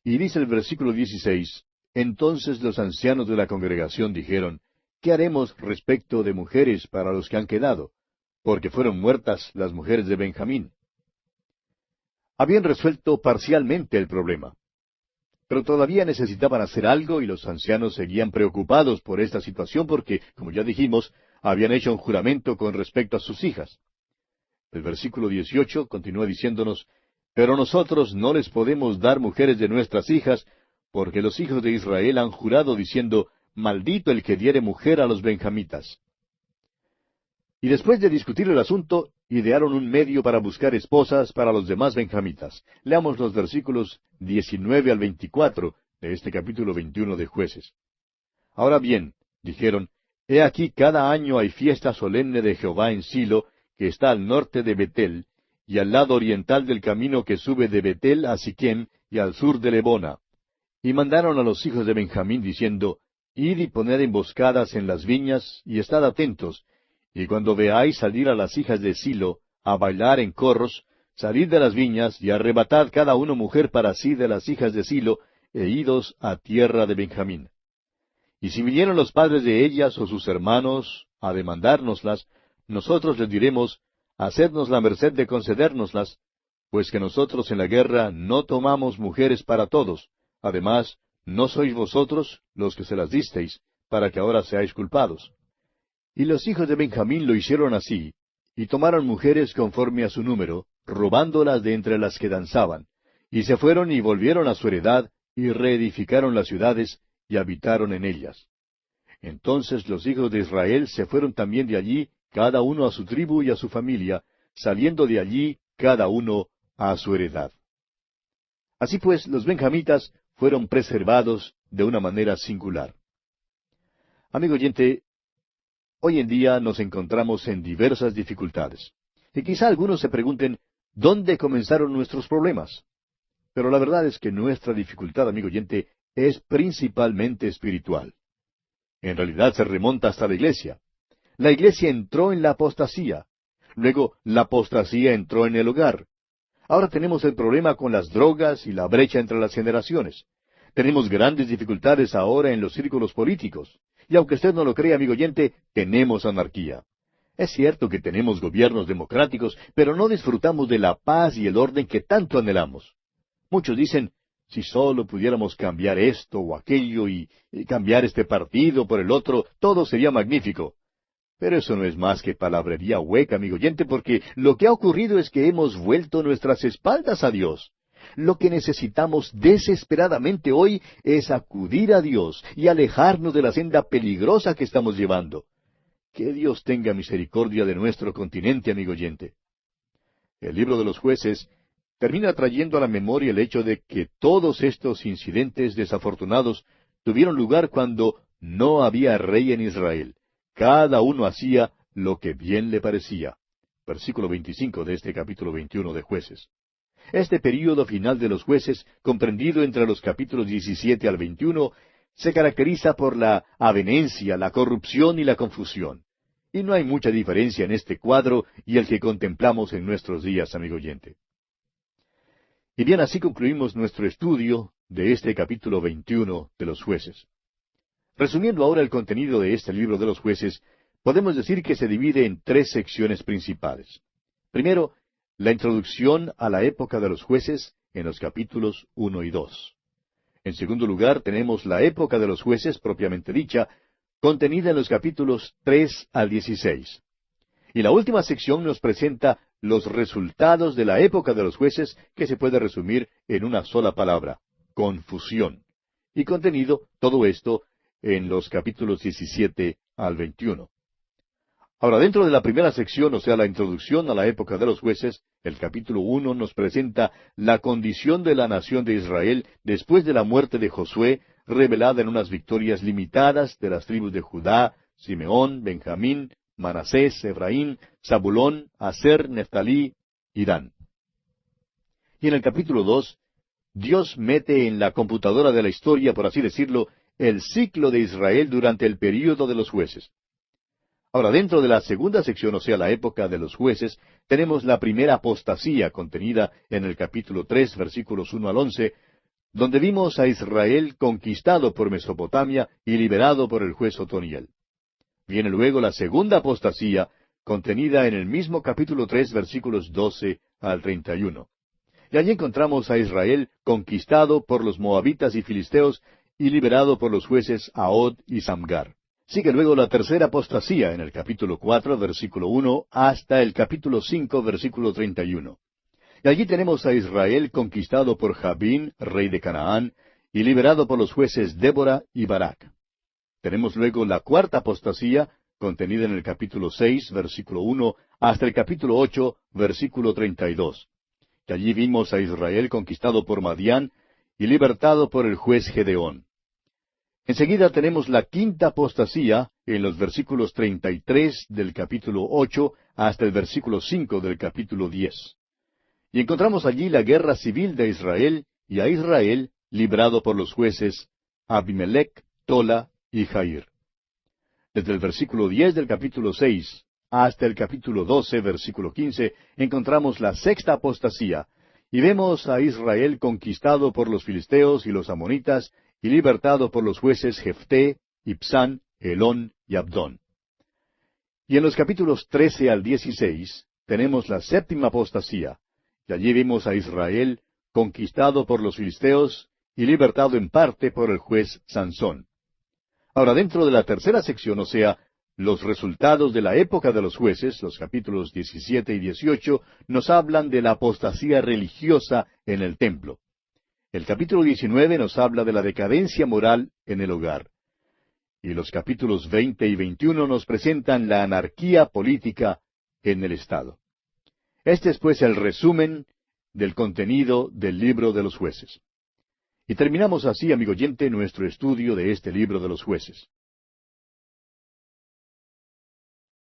Y dice el versículo 16, entonces los ancianos de la congregación dijeron, ¿qué haremos respecto de mujeres para los que han quedado? Porque fueron muertas las mujeres de Benjamín. Habían resuelto parcialmente el problema, pero todavía necesitaban hacer algo y los ancianos seguían preocupados por esta situación porque, como ya dijimos, habían hecho un juramento con respecto a sus hijas. El versículo 18 continúa diciéndonos, pero nosotros no les podemos dar mujeres de nuestras hijas, porque los hijos de Israel han jurado diciendo, maldito el que diere mujer a los benjamitas. Y después de discutir el asunto, idearon un medio para buscar esposas para los demás benjamitas. Leamos los versículos 19 al 24 de este capítulo 21 de Jueces. Ahora bien, dijeron, he aquí cada año hay fiesta solemne de Jehová en Silo, que está al norte de Betel, y al lado oriental del camino que sube de Betel a Siquem, y al sur de Lebona. Y mandaron a los hijos de Benjamín, diciendo, id y poned emboscadas en las viñas, y estad atentos, y cuando veáis salir a las hijas de Silo a bailar en corros, salid de las viñas, y arrebatad cada uno mujer para sí de las hijas de Silo, e idos a tierra de Benjamín. Y si vinieron los padres de ellas o sus hermanos a demandárnoslas, nosotros les diremos, hacednos la merced de concedérnoslas, pues que nosotros en la guerra no tomamos mujeres para todos. Además, no sois vosotros los que se las disteis, para que ahora seáis culpados. Y los hijos de Benjamín lo hicieron así, y tomaron mujeres conforme a su número, robándolas de entre las que danzaban, y se fueron y volvieron a su heredad, y reedificaron las ciudades, y habitaron en ellas. Entonces los hijos de Israel se fueron también de allí, cada uno a su tribu y a su familia, saliendo de allí cada uno a su heredad. Así pues, los benjamitas fueron preservados de una manera singular. Amigo oyente, hoy en día nos encontramos en diversas dificultades. Y quizá algunos se pregunten, ¿dónde comenzaron nuestros problemas? Pero la verdad es que nuestra dificultad, amigo oyente, es principalmente espiritual. En realidad se remonta hasta la iglesia. La iglesia entró en la apostasía. Luego, la apostasía entró en el hogar. Ahora tenemos el problema con las drogas y la brecha entre las generaciones. Tenemos grandes dificultades ahora en los círculos políticos. Y aunque usted no lo crea, amigo oyente, tenemos anarquía. Es cierto que tenemos gobiernos democráticos, pero no disfrutamos de la paz y el orden que tanto anhelamos. Muchos dicen, si solo pudiéramos cambiar esto o aquello y cambiar este partido por el otro, todo sería magnífico. Pero eso no es más que palabrería hueca, amigo oyente, porque lo que ha ocurrido es que hemos vuelto nuestras espaldas a Dios. Lo que necesitamos desesperadamente hoy es acudir a Dios y alejarnos de la senda peligrosa que estamos llevando. Que Dios tenga misericordia de nuestro continente, amigo oyente. El libro de los Jueces termina trayendo a la memoria el hecho de que todos estos incidentes desafortunados tuvieron lugar cuando no había rey en Israel. Cada uno hacía lo que bien le parecía. Versículo 25 de este capítulo 21 de Jueces. Este período final de los Jueces, comprendido entre los capítulos 17 al 21, se caracteriza por la avenencia, la corrupción y la confusión. Y no hay mucha diferencia en este cuadro y el que contemplamos en nuestros días, amigo oyente. Y bien, así concluimos nuestro estudio de este capítulo 21 de los Jueces. Resumiendo ahora el contenido de este libro de los Jueces, podemos decir que se divide en tres secciones principales. Primero, la introducción a la época de los jueces, en los capítulos 1 y 2. En segundo lugar, tenemos la época de los jueces propiamente dicha, contenida en los capítulos 3 al 16. Y la última sección nos presenta los resultados de la época de los jueces, que se puede resumir en una sola palabra: confusión. Y contenido todo esto en los capítulos 17 al 21. Ahora, dentro de la primera sección, o sea, la introducción a la época de los jueces, el capítulo 1 nos presenta la condición de la nación de Israel después de la muerte de Josué, revelada en unas victorias limitadas de las tribus de Judá, Simeón, Benjamín, Manasés, Efraín, Zabulón, Aser, Neftalí y Dan. Y en el capítulo 2, Dios mete en la computadora de la historia, por así decirlo, el ciclo de Israel durante el período de los jueces. Ahora, dentro de la segunda sección, o sea, la época de los jueces, tenemos la primera apostasía contenida en el capítulo 3, versículos 1 al 11, donde vimos a Israel conquistado por Mesopotamia y liberado por el juez Otoniel. Viene luego la segunda apostasía, contenida en el mismo capítulo 3, versículos 12 al 31. Y allí encontramos a Israel conquistado por los moabitas y filisteos y liberado por los jueces Ahod y Samgar. Sigue luego la tercera apostasía en el capítulo 4, versículo 1, hasta el capítulo 5, versículo 31. Y allí tenemos a Israel conquistado por Jabín, rey de Canaán, y liberado por los jueces Débora y Barak. Tenemos luego la cuarta apostasía, contenida en el capítulo 6, versículo 1, hasta el capítulo 8, versículo 32. Y allí vimos a Israel conquistado por Madián y libertado por el juez Gedeón. Enseguida tenemos la quinta apostasía en los versículos 33 del capítulo 8 hasta el versículo 5 del capítulo 10. Y encontramos allí la guerra civil de Israel y a Israel librado por los jueces Abimelech, Tola y Jair. Desde el versículo 10 del capítulo 6 hasta el capítulo 12, versículo 15, encontramos la sexta apostasía, y vemos a Israel conquistado por los filisteos y los amonitas, y libertado por los jueces Jefté, Ibsán, Elón y Abdón. Y en los capítulos 13 al 16 tenemos la séptima apostasía, y allí vimos a Israel conquistado por los filisteos y libertado en parte por el juez Sansón. Ahora, dentro de la tercera sección, o sea, los resultados de la época de los jueces, los capítulos 17 y 18, nos hablan de la apostasía religiosa en el templo. El capítulo 19 nos habla de la decadencia moral en el hogar. Y los capítulos 20 y 21 nos presentan la anarquía política en el Estado. Este es pues el resumen del contenido del libro de los jueces. Y terminamos así, amigo oyente, nuestro estudio de este libro de los jueces.